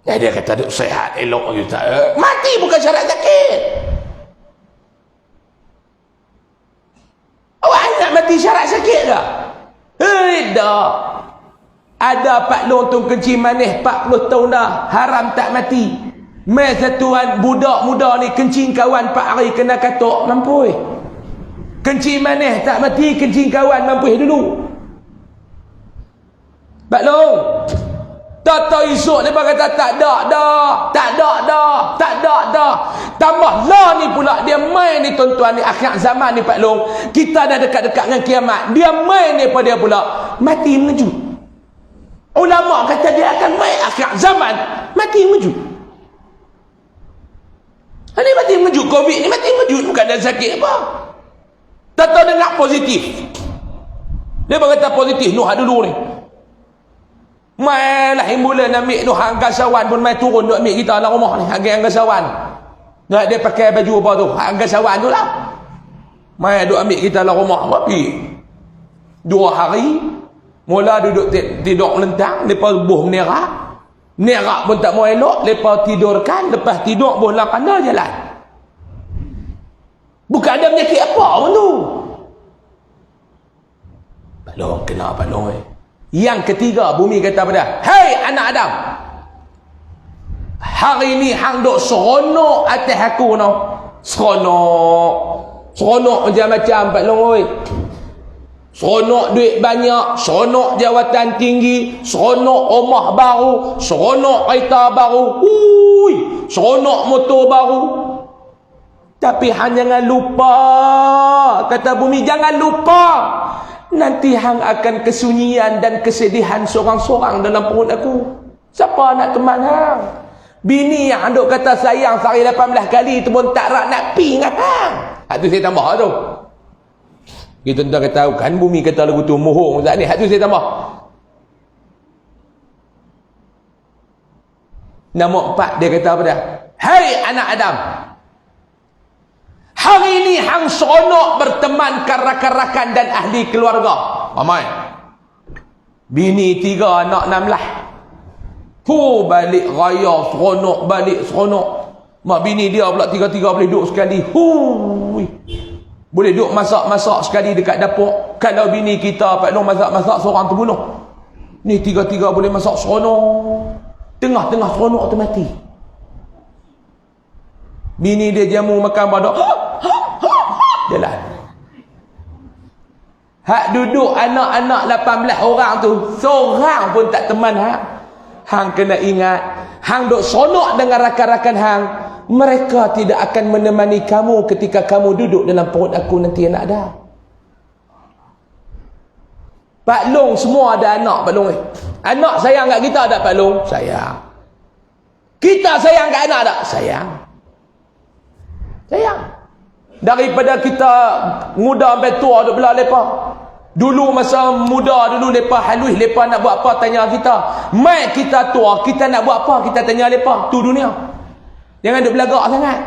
Dia kata duk sehat elok je tak. Mati bukan syarat sakit. Awak nak mati syarat sakit tak? Tak. Ada Pak Long tu kencing manis 40 tahun dah, haram tak mati. Mai satuan budak muda ni kencing kawan 4 hari kena katuk, mampu. Kencing manis tak mati, kencing kawan mampu dulu. Pak Long, tak esok dia kata tak ada dah. Tambah lah ni pula dia main ni tuan-tuan ni, akhir zaman ni Pak Long. Kita dah dekat-dekat dengan kiamat. Dia main ni pada dia pula mati mengejut. Ulama kata dia akan main akhir zaman, mati mengejut. Ini mati mengejut, Covid ni mati mengejut, bukan ada sakit apa. Tak tahu dengar positif. Dia berkata positif Nuh dulu ni. Mai lah himbulan ambil tu angkasawan pun mai turun duk ambil kita dalam rumah ni, harga angkasawan. Nak dia pakai baju apa tu? Angkasawan tu lah. Mai duk ambil kita dalam rumah tapi 2 hari mula duduk tidur melentang, lepas buh nerak pun tak mau elok, lepas tidurkan, lepas tidur buh lah kena jalan. Bukan ada penyakit apa pun tu. Pak Long, kena Pak Long. Yang ketiga, bumi kata pada, hei anak Adam, hari ni hang duk seronok atas aku no. Seronok macam-macam Pak Long oi. Seronok duit banyak, seronok jawatan tinggi, seronok rumah baru, seronok kereta baru, seronok motor baru. Tapi hang jangan lupa, kata bumi, jangan lupa, nanti hang akan kesunyian dan kesedihan seorang-seorang dalam perut aku. Siapa nak teman hang? Bini yang duk kata sayang sehari 18 kali tu pun tak rak nak pi dengan hang. Hak tu saya tambah tu. Kita tuan kata kan bumi kata lagu tu mohong Ustaz ni. Hak tu saya tambah. Nombor 4 dia kata apa dia? Hai anak Adam, hari ini hang seronok berteman rakan-rakan dan ahli keluarga. Mamai. Bini 3, anak 16. Balik raya seronok, balik seronok. Mak bini dia pula 3 boleh duduk sekali. Boleh duduk masak-masak sekali dekat dapur. Kalau bini kita Pak Long masak-masak, seorang terbunuh. Ni tiga-tiga boleh masak seronok. Tengah-tengah seronok tu mati. Bini dia jamu makan badak. Jalan. Hak duduk anak-anak 18 orang tu, seorang pun tak teman hang. Hang kena ingat, hang duk seronok dengan rakan-rakan hang, mereka tidak akan menemani kamu ketika kamu duduk dalam perut aku nanti anak dah. Pak Long semua ada anak, Pak Long. Anak sayang kat kita tak, Pak Long? Sayang. Kita sayang kat anak tak? Sayang. Sayang. Daripada kita muda sampai tua duk belah lepak. Dulu masa muda dulu lepak halus, lepak nak buat apa tanya kita. Mai kita tua, kita nak buat apa kita tanya lepak. Tu dunia. Jangan duk belagak sangat.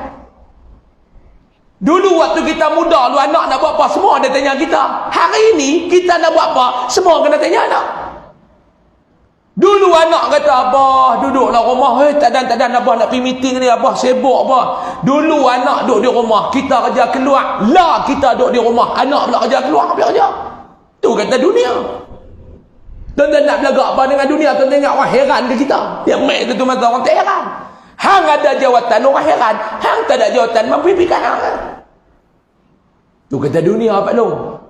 Dulu waktu kita muda, lu anak nak buat apa, semua dia tanya kita. Hari ini kita nak buat apa, semua kena tanya anak. Dulu anak kata, abah duduklah rumah, tak ada abah nak pergi meeting ni, abah sibuk abah. Dulu anak duduk di rumah, kita kerja keluar. Lah kita duduk di rumah, anak pula kerja keluar, pergi kerja. Tu kata dunia. Tuan-tuan nak belagak apa dengan dunia, tuan-tuan ingat orang heran ke kita? Yang mek tu masa orang tak heran. Hang ada jawatan, orang heran. Hang tak ada jawatan, mempipikan hang. Tu kata dunia, Pak Long.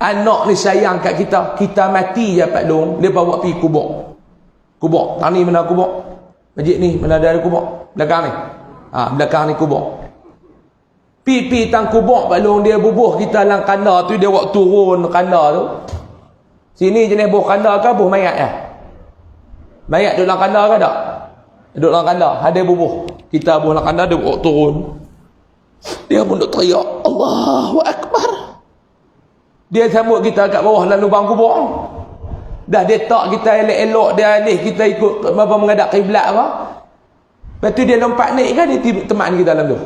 Anak ni sayang kat kita. Kita mati je, Pak Long, dia bawa pergi kubur. Kubur. Tang ni mana kubur? Masjid ni, mana ada kubur? Belakang ni. Belakang ni kubur. Pi tang kubur, Pak Long, dia bubuh kita dalam kandar tu, dia buat turun kandar tu. Sini jenis buh kandar ke, buh mayat ya? Mayat duduk dalam kandar ke tak? Duduk dalam kandar, ada bubuh. Kita buh dalam kandar, dia buat turun. Dia pun duk teriak, Allahu Akbar. Dia sambut kita kat bawah dalam lubang kubur. Dah dia tak kita elok-elok, dia alih kita ikut apa menghadap kiblat apa. Lepas tu dia lompat naik kan, dia teman kita dalam tu.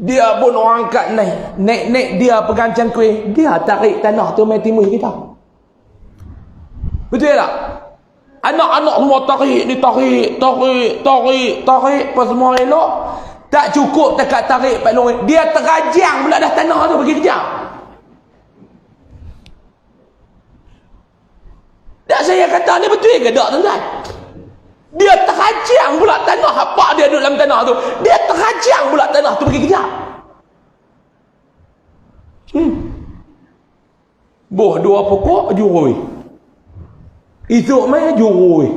Dia pun orang angkat naik dia pegang cangkui, dia tarik tanah tu mai timur kita. Betul tak? Anak-anak semua tarik pas semua elok. Tak cukup dekat tarik Pak Long, dia terajang pula dah tanah tu pergi kejar. Tak, saya kata ni betul ke tak, tuan-tuan? Dia terajang pula tanah, apa dia duduk dalam tanah tu, dia terajang pula tanah tu pergi kejar. Boh dua pokok jurui. Esok mai jurui.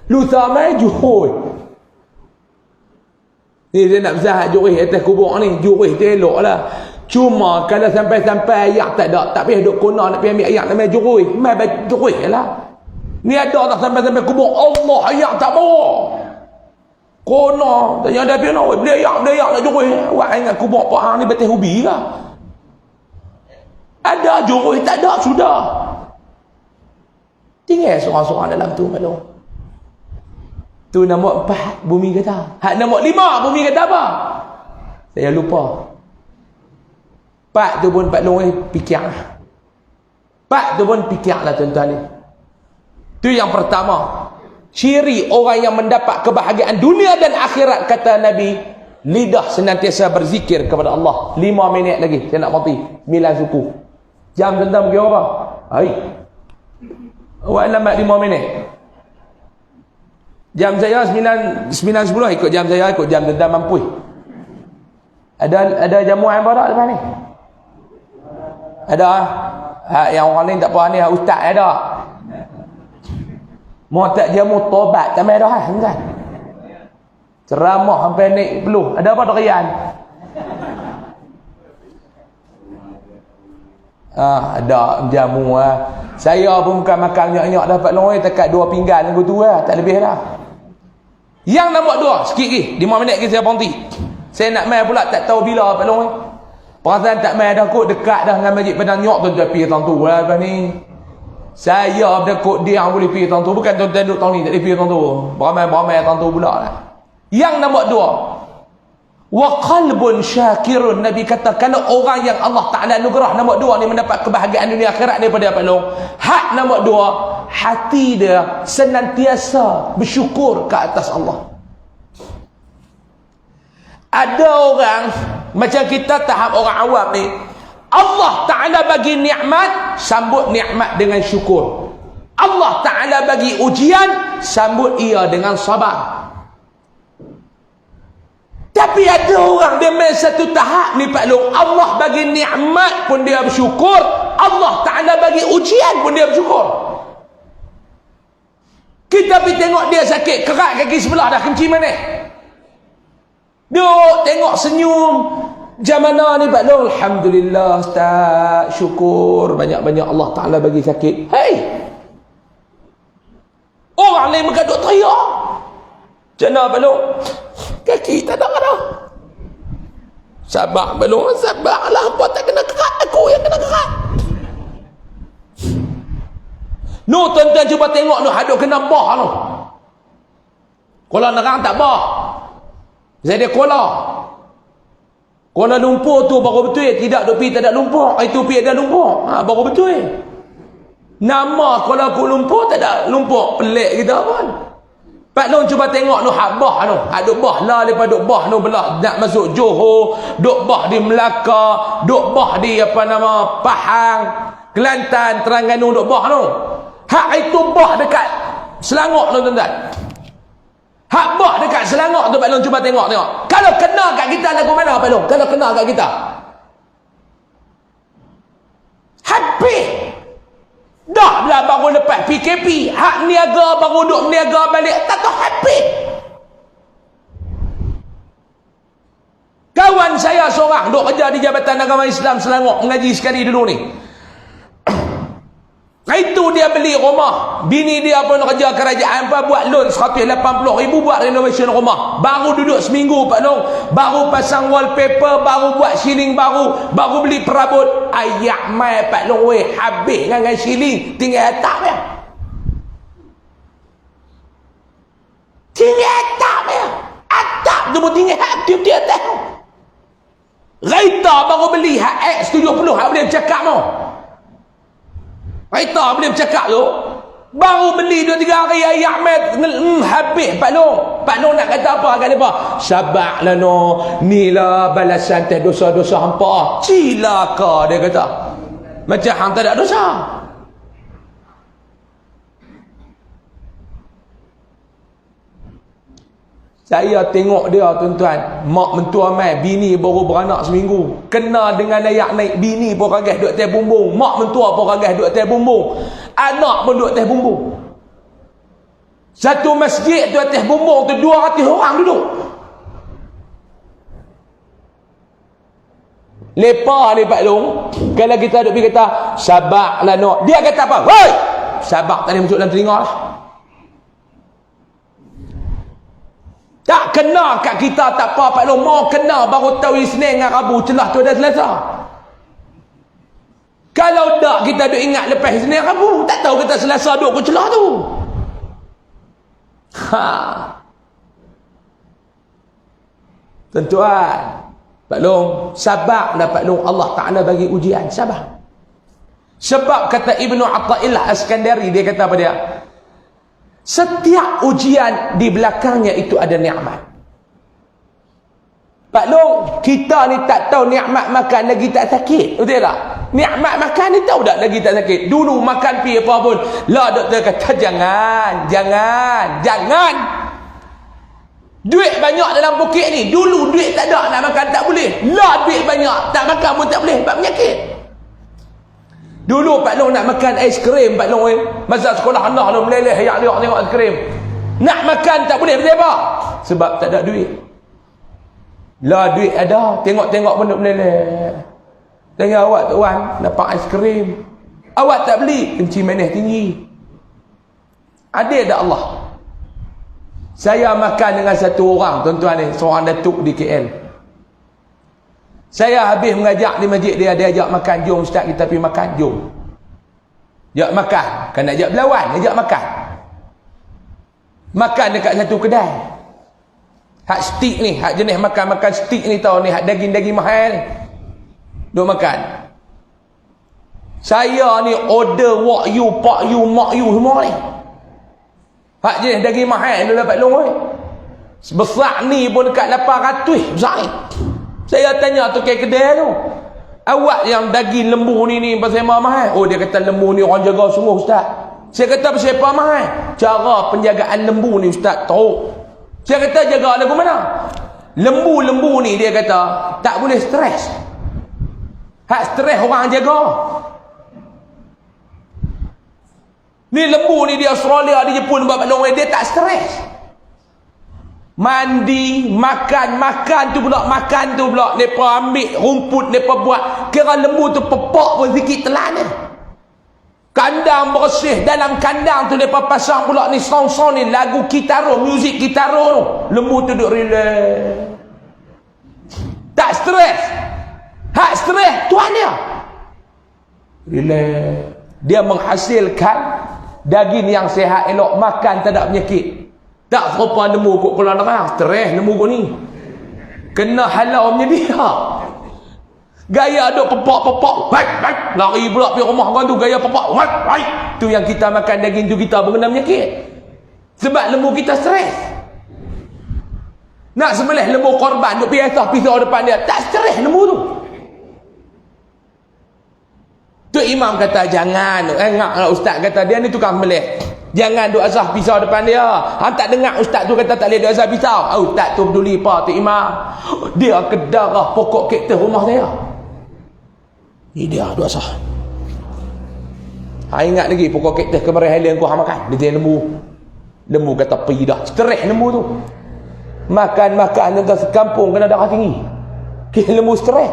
Lusa mai jurui. Ni dia nak bersahak jurih atas kubur ni. Jurih tu elok lah. Cuma kalau sampai-sampai ayak tak ada, tak payah duduk kona nak pergi ambil ayak namanya jurih. Mai jurih lah. Ni ada tak sampai-sampai kubur, Allah ayak tak bawa. Kona tanya ada pergi nak beli ayak nak jurih. Awak ingat kubur Pak Hang ni betul hobi ke? Ada jurih tak ada, sudah. Tinggal seorang-seorang dalam tu, Pak Long. Tu nombor 4 bumi kata. Hak nombor 5 bumi kata apa? Saya lupa. Pak tu pun Pak Long fikir. Pak tu pun fikir lah, tuan-tuan ni. Tu yang pertama. Ciri orang yang mendapat kebahagiaan dunia dan akhirat, kata Nabi, lidah senantiasa berzikir kepada Allah. 5 minit lagi saya nak mati. 9 suku. Jam tuan-tuan pergi apa? Hai. Awak lambat 5 minit. Jam saya 9.10 ikut jam saya, ikut jam tuan-tuan mampu. Ada jamuan barak lepas ni? Ada? Yang orang lain tak apa ni, ustaz ada. Mau tak jamu tobat tak mai dah kan? Ceramah sampai naik peluh. Ada apa darian? Ada jamu Saya pun bukan makan nyak-nyak dapat lorong dekat 2 pinggan lagu tu tak lebih dah. Yang nombor 2 sikit lagi, 5 minit lagi saya berhenti. Saya nak mai pula tak tahu bila Pak Long. Perasaan tak mai dah kot, dekat dah dengan Masjid Padang Nyok tu, pergi tahun tu lah lepas ni. Saya dah kot dia boleh pergi tahun tu, bukan tuan-tuan duduk tahun ni tak boleh pergi tahun tu. Beramai-beramai tahun tu pula lah. Yang nombor 2, wa qalbun syakirun. Nabi kata kalau orang yang Allah Ta'ala anugerah nombor 2 ni mendapat kebahagiaan dunia akhirat daripada Pak Long. Hak nombor 2, hati dia senantiasa bersyukur ke atas Allah. Ada orang macam kita tahap orang awam ni, Allah Ta'ala bagi nikmat, sambut nikmat dengan syukur. Allah Ta'ala bagi ujian, sambut ia dengan sabar. Tapi ada orang dia main satu tahap ni Pak Long, Allah bagi nikmat pun dia bersyukur, Allah Ta'ala bagi ujian pun dia bersyukur. Kita pergi tengok dia sakit, kerat kaki sebelah dah, kencing mana? Duk tengok senyum. Jam mana ni Pak Long? Alhamdulillah Ustaz, syukur banyak-banyak Allah Ta'ala bagi sakit. Hei, orang lain bukan duk teriak. Macam mana Pak Long? Kaki tak ada dah. Sabar Pak Long, sabar lah. Apa tak kena kerat, aku yang kena kerat. No, tuan-tuan cuba tengok no, haduk kena bah no. Kuala Nerang tak bah. Saya dia Kuala Lumpur tu baru betul, tidak duk pergi tak ada lumpur. Itu pergi ada lumpur. Baru betul. Nama Kuala Lumpur tak ada lumpur, pelik kita pun. Pak Long cuba tengok no, hak bah no. Hak duk bah lah lepas duk bah no belah nak masuk Johor, duk bah di Melaka, duk bah di apa nama Pahang, Kelantan, Terengganu duk bah no. Hak itu bah dekat Selangor no tuan-tuan. Hak bah dekat Selangor tu Pak Long cuba tengok. Kalau kena kat kita lagu mana Pak Long? Kalau kena kat kita, habis. Dah lah baru lepas PKP, hak niaga baru duk niaga balik, tak tahu habis. Kawan saya seorang duk kerja di Jabatan Agama Islam Selangor, mengaji sekali dulu ni. Itu dia beli rumah, bini dia pun kerja kerajaan, buat loan 180,000 buat renovation rumah. Baru duduk seminggu Pak Long, baru pasang wallpaper, baru buat ceiling baru, baru beli perabot. Ayak mai Pak Long weh, habis dengan ceiling, tinggal atap ya. Tinggal atap ya. Atap tu pun tinggal aktif dia tahu. Raita baru beli hak X70, hak boleh bercakap no. Raita boleh bercakap tu, baru beli 2-3 hari ayak met habis Pak Long. Pak Long nak kata apa kat depa? Sabarlah no, ni lah balasan atas dosa-dosa hampa. Cilaka dia kata. Macam hang tak ada dosa. Saya tengok dia tuan-tuan, mak mentua mai, bini baru beranak seminggu, kena dengan ayak naik, bini pun kagas duduk atas bumbung, mak mentua pun kagas duduk atas bumbung, anak pun duduk atas bumbung. Satu masjid tu atas bumbung tu 200 orang duduk. Lepas ni Pak Long, kalau kita duduk pergi kata sabarlah no, dia kata apa? Woi, sabar tak boleh masuk dalam telinga lah. Tak kena kat kita tak apa Pak Long, mau kena baru tahu Isnin dengan Rabu, celah tu dah Selasa. Kalau tak kita duk ingat lepas Isnin Rabu, tak tahu kita Selasa duk ke celah tu. Tuan-tuan, Pak Long, sabarlah Pak Long, Allah Ta'ala bagi ujian, sabar. Sebab kata Ibnu Atta'illah As-Skandari, dia kata apa dia? Setiap ujian di belakangnya itu ada nikmat. Pak Long, kita ni tak tahu nikmat makan lagi tak sakit, betul tak? Nikmat makan ni tahu tak lagi tak sakit. Dulu makan pi apa pun, lah doktor kata jangan. Duit banyak dalam poket ni. Dulu duit tak ada, nak makan tak boleh. Lah duit banyak, tak makan pun tak boleh, sebab penyakit. Dulu Pak Long nak makan aiskrim Pak Long, masa sekolah anak lu meleleh ayak dia tengok aiskrim. Nak makan tak boleh, betul apa? Sebab tak ada duit. Lah duit ada, tengok-tengok pun duk meleleh. Tanya awak tuan, dapat aiskrim. Awak tak beli, kencing manis tinggi. Adil tak Allah? Saya makan dengan satu orang tuan-tuan ni, seorang datuk di KL. Saya habis mengajak di masjid dia ajak makan, jom ustaz kita pergi makan, jom. Ajak makan, kan nak ajak berlawan, ajak makan. Makan dekat satu kedai. Hak steak ni, hak jenis makan steak ni tau ni, hak daging-daging mahal ni. Duk makan. Saya ni order wok you, pak you, mak you semua ni. Hak jenis daging mahal ni lah Pak Long oi. Sebesar ni pun dekat 800 besar. Saya tanya tu ke kedai tu, awak yang daging lembu ni pasal mahal? Oh, dia kata lembu ni orang jaga semua ustaz. Saya kata pasal apa mahal? Cara penjagaan lembu ni ustaz tahu. Saya kata jaga lagu mana? Lembu-lembu ni dia kata tak boleh stres. Hak stres orang jaga. Ni lembu ni di Australia, di Jepun, dia tak stres. Mandi, makan tu pula mereka ambil rumput, mereka buat, kira lembu tu pepak pun sikit telan dia. Kandang bersih, dalam kandang tu mereka pasang pula ni sound ni, lagu kitaro, muzik kitaro tu. Lembu tu duduk relax, tak stres. Hak stres tuan dia relax, dia menghasilkan daging yang sihat, elok, makan tak ada penyakit. Tak serupa lembu kot kolam nerang. Stres lembu kot ni. Kena halaunya dia. Gaya duk pepak-pepak. Lari pula pergi rumah orang tu. Gaya pepak. Tu yang kita makan daging tu kita berkena penyakit. Sebab lembu kita stres. Nak sembelih lembu korban duk pergi pisau depan dia. Tak stres lembu tu. Tu imam kata jangan. Ustaz kata dia ni tukang sembelih. Jangan duk asah pisau depan dia. Hang tak dengar ustaz tu kata tak boleh duk asah pisau. Ustaz tu peduli apa tu imam? Dia kedarah pokok kaktus rumah saya. Ni dia duk asah. Hang ingat lagi pokok kaktus kemarin Highland kau hang makan. Dia lembu. Lembu kata pergi dah. Stres lembu tu. Makan nanti sekampung kena darah tinggi. Lembu stres.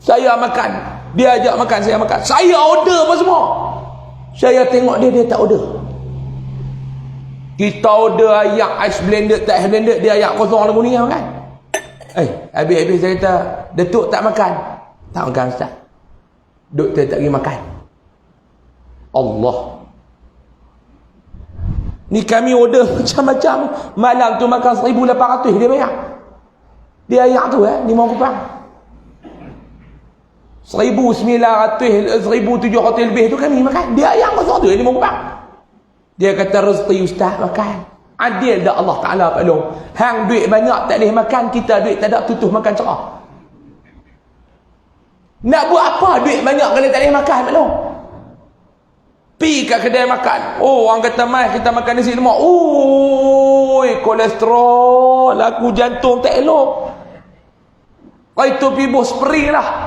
Saya makan. Dia ajak makan, saya makan. Saya order apa semua. Saya tengok dia tak order. Kita order ayak ice blended, tak ice blended, dia ayak kosong lagu ni kan. Habis saya kata, Datuk tak makan. Tak makan ustaz. Doktor tak pergi makan. Allah. Ni kami order macam-macam. Malam tu makan 1,800 dia bayar. Dia ayak tu RM5. 1,900, 1,700 lebih tu kami makan. Dia yang kosong tu RM5. Dia kata rezeki ustaz makan. Adil dah Allah Ta'ala Pak Long. Hang duit banyak tak boleh makan, kita duit tak ada tutup makan cerah. Nak buat apa duit banyak kalau tak boleh makan Pak Long? Pi kat kedai makan. Oh, orang kata mai kita makan nasi lemak. Oi, kolesterol, lagu jantung tak elok. Itu pi bos spring lah.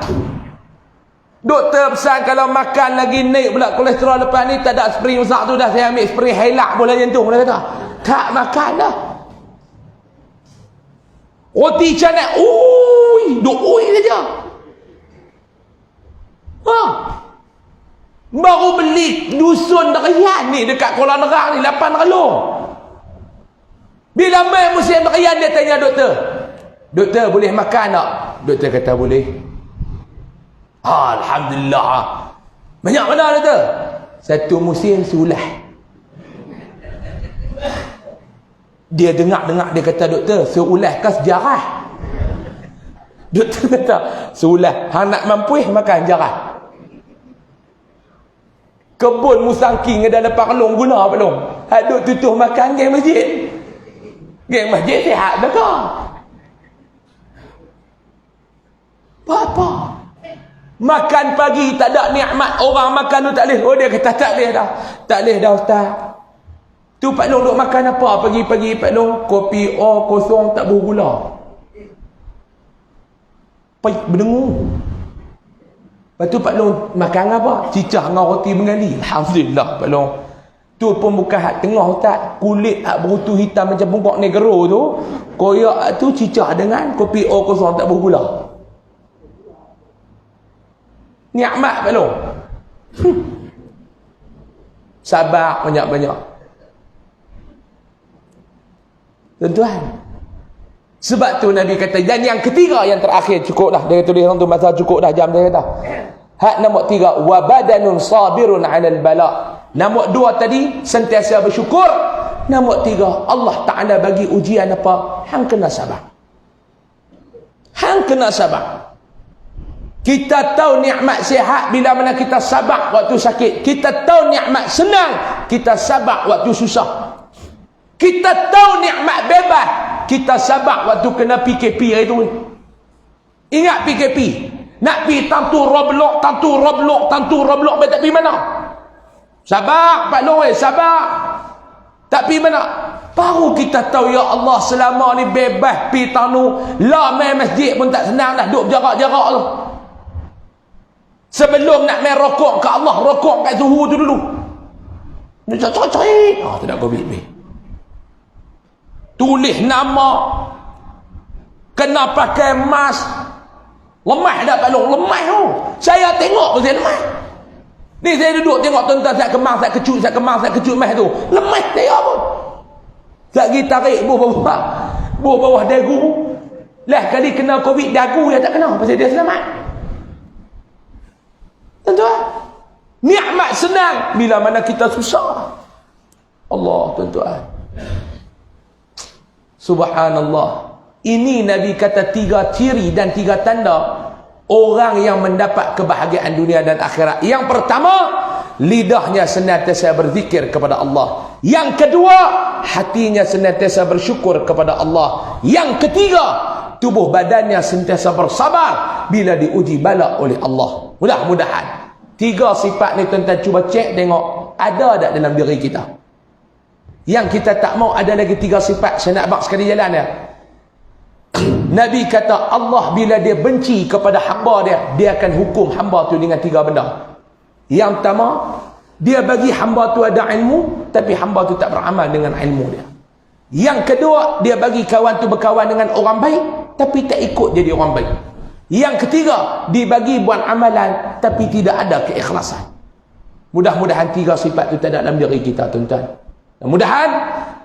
Doktor pesan kalau makan lagi naik pula kolesterol lepas ni tak ada spring besar tu dah, saya ambil spring helak bola jantung. Dia kata tak makan dah. Roti canai duk saja. Baru beli dusun Derian ni dekat Kuala Nerang ni 8 relung. Bila mai musim Derian dia tanya doktor boleh makan tak? Doktor kata boleh. Alhamdulillah. Banyak mana doktor? Satu musim seulah. Dia dengar dia kata doktor seulah ke sejarah? Doktor kata seulah. Hang nak mampu makan jarah. Kebun musangking ada depan kelong guna apa long? Hak duk tutup makan geng masjid. Geng masjid sihat dah kau. Apa? Makan pagi tak ada nikmat, orang makan tu tak boleh. Oh dia kata tak boleh dah. Tak boleh dah ustaz. Tu Pak Long duk makan apa pagi-pagi Pak Long? Kopi kosong tak bergula. Pahit berdengung. Lepas tu Pak Long makan apa? Cicah dengan roti bengali. Alhamdulillah Pak Long. Tu pun bukan hak tengah ustaz. Kulit hak berutu hitam macam pungkok negro tu. Koyak tu cicah dengan kopi kosong tak bergula. Nikmat Pak Long. Sabar banyak-banyak. Tuan-tuan. Sebab tu Nabi kata, dan yang ketiga yang terakhir cukup dah. Dia tulis tu masa cukup dah jam dia kata. Hak nombor 3, wa badanun sabirun 'alal bala. Nombor 2 tadi sentiasa bersyukur. Nombor 3, Allah Taala bagi ujian apa? Hang kena sabar. Hang kena sabar. Kita tahu nikmat sihat bila mana kita sabar waktu sakit. Kita tahu nikmat senang, kita sabar waktu susah. Kita tahu nikmat bebas, kita sabar waktu kena PKP hari tu. Ingat PKP, nak pergi tantu Roblok, tak pergi mana? Sabar Pak Long, sabar. Tak pergi mana? Baru kita tahu, ya Allah, selama ni bebas pergi tanu, lah main masjid pun tak senang dah, duduk jarak-jarak tu. Sebelum nak main rokok ke Allah, rokok kat Zuhur tu dulu. Dia cari-cari. Tak nak Covid ni. Tulis nama, kena pakai mask. Lemah dah Pak Long, lemah tu. Saya tengok pun saya lemah. Ni saya duduk tengok tuan-tuan saya kemang, saya kecut mah tu. Lemah saya pun. Tak pergi tarik bawah dagu. Lah kali kena Covid dagu dia tak kena, pasal dia selamat. Tuan-tuan, nikmat senang bila mana kita susah. Allah, tuan-tuan. Subhanallah. Ini Nabi kata 3 ciri dan 3 tanda orang yang mendapat kebahagiaan dunia dan akhirat. Yang pertama, lidahnya senantiasa berzikir kepada Allah. Yang kedua, hatinya senantiasa bersyukur kepada Allah. Yang ketiga, tubuh badannya sentiasa bersabar bila diuji bala oleh Allah. Mudah-mudahan 3 sifat ni tuan-tuan cuba cek tengok ada tak dalam diri kita. Yang kita tak mau ada lagi 3 sifat. Saya nak bak sekali jalan dia. Nabi kata Allah bila dia benci kepada hamba dia akan hukum hamba tu dengan 3 benda. Yang pertama, dia bagi hamba tu ada ilmu tapi hamba tu tak beramal dengan ilmu dia. Yang kedua, dia bagi kawan tu berkawan dengan orang baik tapi tak ikut jadi orang baik. Yang ketiga, dibagi buat amalan tapi tidak ada keikhlasan. Mudah-mudahan 3 sifat tu tak ada dalam diri kita, tuan-tuan. Mudah-mudahan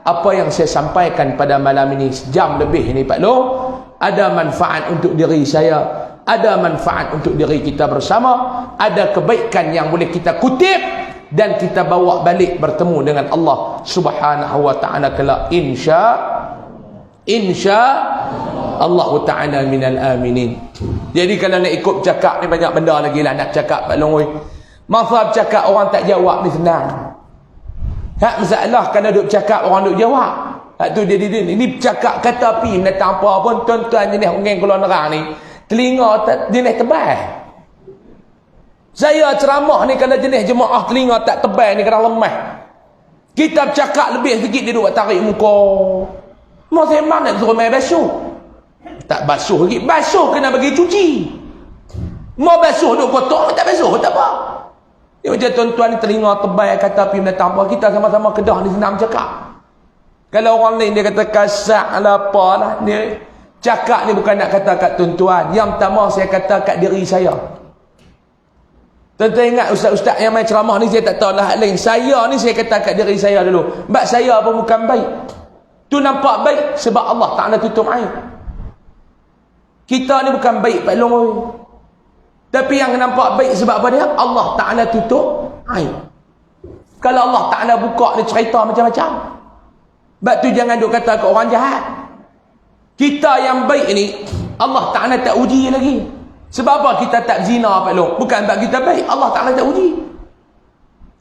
apa yang saya sampaikan pada malam ini sejam lebih ini Pak Long, ada manfaat untuk diri saya, ada manfaat untuk diri kita bersama, ada kebaikan yang boleh kita kutip dan kita bawa balik bertemu dengan Allah Subhanahu wa taala kelak insya Allah taala minal aminin. Jadi kalau nak ikut cakap ni banyak benda lagi lah nak cakap Pak Long. Masa bercakap orang tak jawab ni senang. Hak masalah kalau duk cakap orang duk jawab. Hak tu dia ni cakap kata pi mendatang apa pun tuan-tuan jenis orang keluar nerang ni telinga jenis tebal. Saya ceramah ni kalau jenis jemaah telinga tak tebal ni kadang lemah. Kita bercakap lebih sikit dia duk tarik muka. Mau saya mana suruh main basuh. Tak basuh lagi. Basuh kena bagi cuci. Mau basuh duk kotor tak basuh tak apa. Dia macam tuan-tuan ni telinga tebal kata pi mendatang apa. Kita sama-sama Kedah ni senang cakap. Kalau orang lain dia kata kasar lah apalah. Dia cakap ni bukan nak kata kat tuan-tuan. Yang pertama saya kata kat diri saya. Tuan-tuan ingat ustaz-ustaz yang main ceramah ni saya tak tahu lah hal lain. Saya ni saya kata kat diri saya dulu. Sebab saya pun bukan baik. Tu nampak baik sebab Allah Ta'ala tutup air. Kita ni bukan baik Pak Long. Tapi yang nampak baik sebab apa dia? Allah Ta'ala tutup air. Kalau Allah Ta'ala buka ni cerita macam-macam. Sebab tu jangan duk kata ke orang jahat. Kita yang baik ni Allah Ta'ala tak uji lagi. Sebab apa kita tak zina Pak Long? Bukan sebab kita baik, Allah Ta'ala tak uji.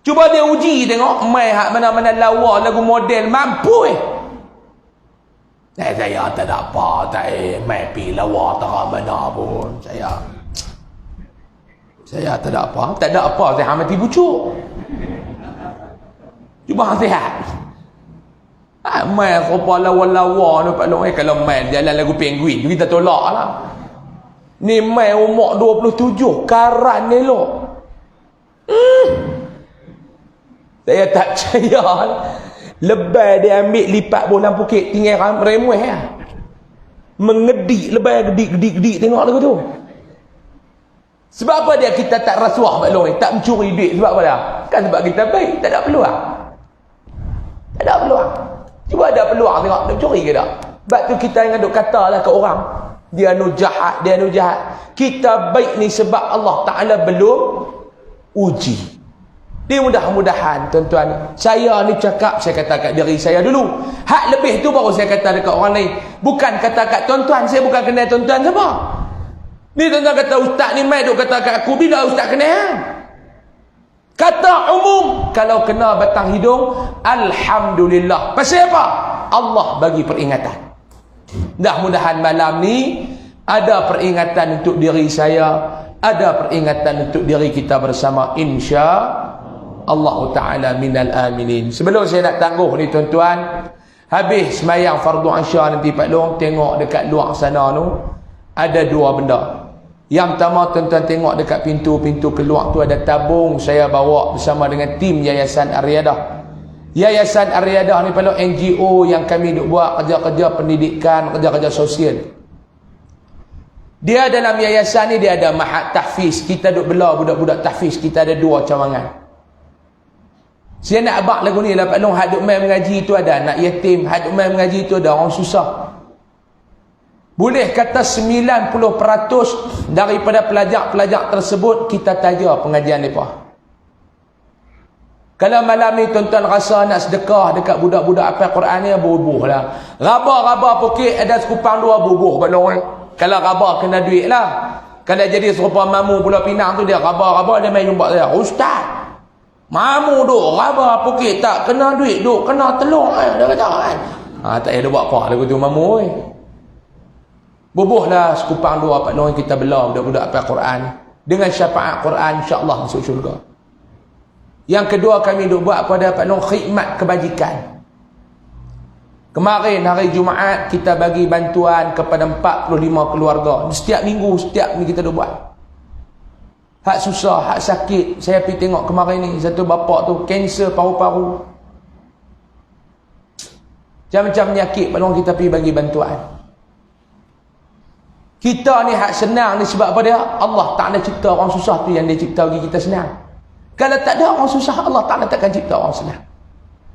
Cuba dia uji tengok mai hak mana-mana lawa lagu model mampu saya tak ada apa, tak mai pi lawa tak mana pun. Saya tak ada apa, saya mati bucuk. Cuba sihat. Mai rupa lawa-lawa ni Pak Long kalau mai jalan lagu penguin kita tolak lah. Ni mai umur 27 karan elok. Saya tak percaya. Lebay dia ambil lipat bola pukit tinggal remuh ya. Mengedik lebay gedik tengok lagu tu. Sebab apa dia kita tak rasuah Pak Long tak mencuri duit sebab apa dia? Kan sebab kita baik, tak ada peluang. Tak ada peluang. Cuba ada peluang tengok nak curi ke tak? Sebab tu kita yang duk katalah ke orang dia nu jahat. Kita baik ni sebab Allah Ta'ala belum uji. Dia mudah-mudahan tuan-tuan, saya ni cakap, saya kata kat diri saya dulu. Hak lebih tu baru saya kata dekat orang lain. Bukan kata kat tuan-tuan, saya bukan kenal tuan-tuan siapa. Ni tuan-tuan kata ustaz ni mai duk kata kat aku, bila ustaz kenal? Kata umum, kalau kena batang hidung, alhamdulillah. Pasal apa? Allah bagi peringatan. Mudah-mudahan malam ni ada peringatan untuk diri saya, ada peringatan untuk diri kita bersama, insya Allah Ta'ala minal aminin. Sebelum saya nak tangguh ni tuan-tuan, habis semayang fardu Isya nanti Pak Long, tengok dekat luar sana tu ada dua benda. Yang pertama, tuan-tuan tengok dekat pintu-pintu keluar tu ada tabung saya bawa bersama dengan tim Yayasan Ar-Riyadah. Yayasan Ar-Riyadah ni Pak Long NGO yang kami duk buat kerja-kerja pendidikan, kerja-kerja sosial. Dia dalam yayasan ni dia ada mahat tahfiz. Kita duk bela budak-budak tahfiz. Kita ada 2 cawangan. Saya nak abang lagu ni lah Pak Long. Hak duk main mengaji tu ada anak yatim. Hak duk main mengaji tu ada orang susah. Boleh kata 90% daripada pelajar-pelajar tersebut kita taja pengajian mereka. Kalau malam ni tuan-tuan rasa nak sedekah dekat budak-budak hafal Quran ni, bubuh lah. Raba-raba pokok ada sekupang 2 bubuh Pak Long. Kalau raba kena duit lah. Kalau jadi serupa mamu Pulau Pinang tu, dia raba-raba dia main jumpa saya. Ustaz, mamu duk raba pokok tak kena duit, duk kena telur. Dia kata kan. Tak payah dia buat apa lagu tu mamu. Bubuhlah sekupang 2 Pak Long kita bela budak-budak hafal Quran. Dengan syafaat Quran insya-Allah masuk syurga. Yang kedua kami duk buat pada Pak Long khidmat kebajikan. Kemarin hari Jumaat kita bagi bantuan kepada 45 keluarga. Setiap minggu, setiap ni kita duk buat. Hak susah, hak sakit. Saya pergi tengok kemarin ni, satu bapak tu kanser paru-paru. Macam-macam penyakit Pak Long kita pergi bagi bantuan. Kita ni hak senang ni sebab apa dia? Allah Ta'ala cipta orang susah tu yang dia cipta bagi kita senang. Kalau tak ada orang susah, Allah Ta'ala takkan cipta orang senang.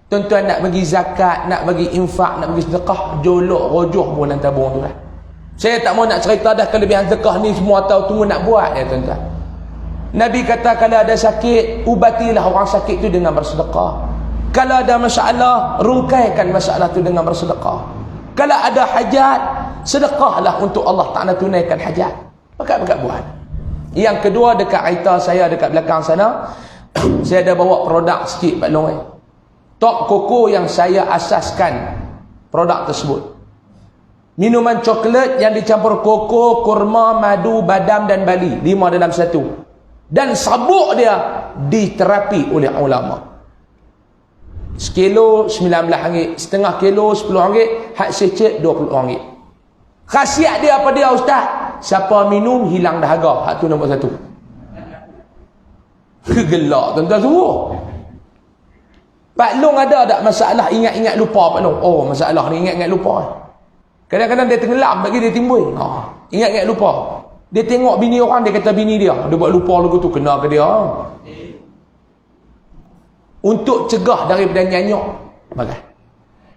Tuan-tuan nak bagi zakat, nak bagi infak, nak bagi sedekah, jolok, rojoh pun dalam tabung tu lah. Saya tak mau nak cerita dah kelebihan sedekah ni, semua tahu, tunggu nak buat ya tuan-tuan. Nabi kata kalau ada sakit, ubatilah orang sakit tu dengan bersedekah. Kalau ada masalah, rungkaikan masalah tu dengan bersedekah. Kalau ada hajat, sedekahlah untuk Allah Ta'ala tunaikan hajat. Pakat-pakat buat. Yang kedua, dekat kereta saya dekat belakang sana, saya ada bawa produk sikit Pak Long. Top Koko yang saya asaskan produk tersebut. Minuman coklat yang dicampur koko, kurma, madu, badam dan bali. 5 dalam 1. Dan sabuk dia diterapi oleh ulama. Sekilo RM19, setengah kilo RM10, hak secek RM20. Khasiat dia apa dia Ustaz? Siapa minum hilang dahaga. Hak tu nombor 1. Gelak tuan-tuan semua. Pak Long ada tak masalah ingat-ingat lupa Pak Long? Oh, masalah ni ingat-ingat lupa. Kadang-kadang dia tenggelam bagi dia timbul. Ingat-ingat lupa. Dia tengok bini orang, dia kata bini dia. Dia buat lupa lagu tu, kena ke dia. Untuk cegah daripada nyanyuk, makan.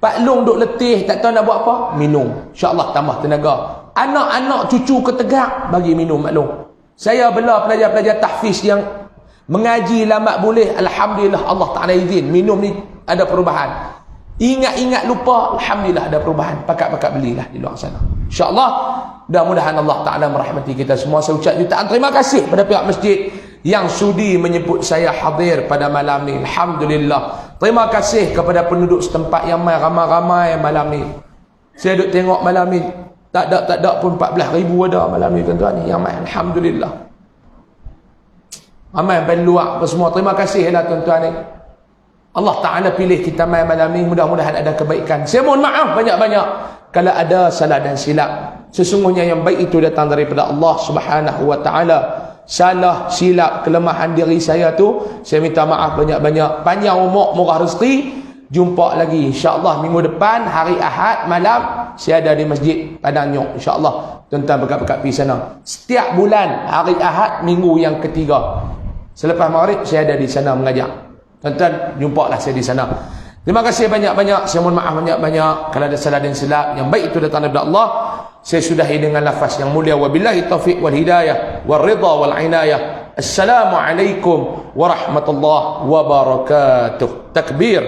Pak Long duk letih, tak tahu nak buat apa, minum. InsyaAllah tambah tenaga. Anak-anak cucu ketegak, bagi minum Pak Long. Saya bela pelajar-pelajar tahfiz yang mengaji lambat boleh, alhamdulillah Allah Ta'ala izin. Minum ni ada perubahan. Ingat-ingat lupa, alhamdulillah ada perubahan. Pakat-pakat belilah di luar sana. InsyaAllah, mudah-mudahan Allah Ta'ala merahmati kita semua. Saya ucap jutaan terima kasih pada pihak masjid yang sudi menyebut saya hadir pada malam ni. Alhamdulillah. Terima kasih kepada penduduk setempat yang ramai-ramai malam ni. Saya duk tengok malam ni, tak ada pun 14,000 ada malam ni tuan-tuan ni yang main. Alhamdulillah. Ramai dari luar apa semua. Terima kasih lah tuan-tuan ni. Allah Ta'ala pilih kita main malam ni. Mudah-mudahan ada kebaikan. Saya mohon maaf banyak-banyak kalau ada salah dan silap. Sesungguhnya yang baik itu datang daripada Allah Subhanahu wa Ta'ala. Salah, silap, kelemahan diri saya tu, saya minta maaf banyak-banyak. Panjang umur, murah rezeki. Jumpa lagi insya-Allah minggu depan hari Ahad malam saya ada di Masjid Padang Nyok insya-Allah. Tuan-tuan pekat-pekat pergi sana. Setiap bulan hari Ahad minggu yang ketiga. Selepas maghrib saya ada di sana mengajar. Tuan-tuan jumpalah saya di sana. Terima kasih banyak-banyak. Saya mohon maaf banyak-banyak kalau ada salah dan silap. Yang baik itu datang daripada Allah. Saya sudahi dengan lafaz yang mulia. Wabillahi taufiq wal hidayah wal ridha wal inayah. Assalamualaikum warahmatullahi wabarakatuh. Takbir.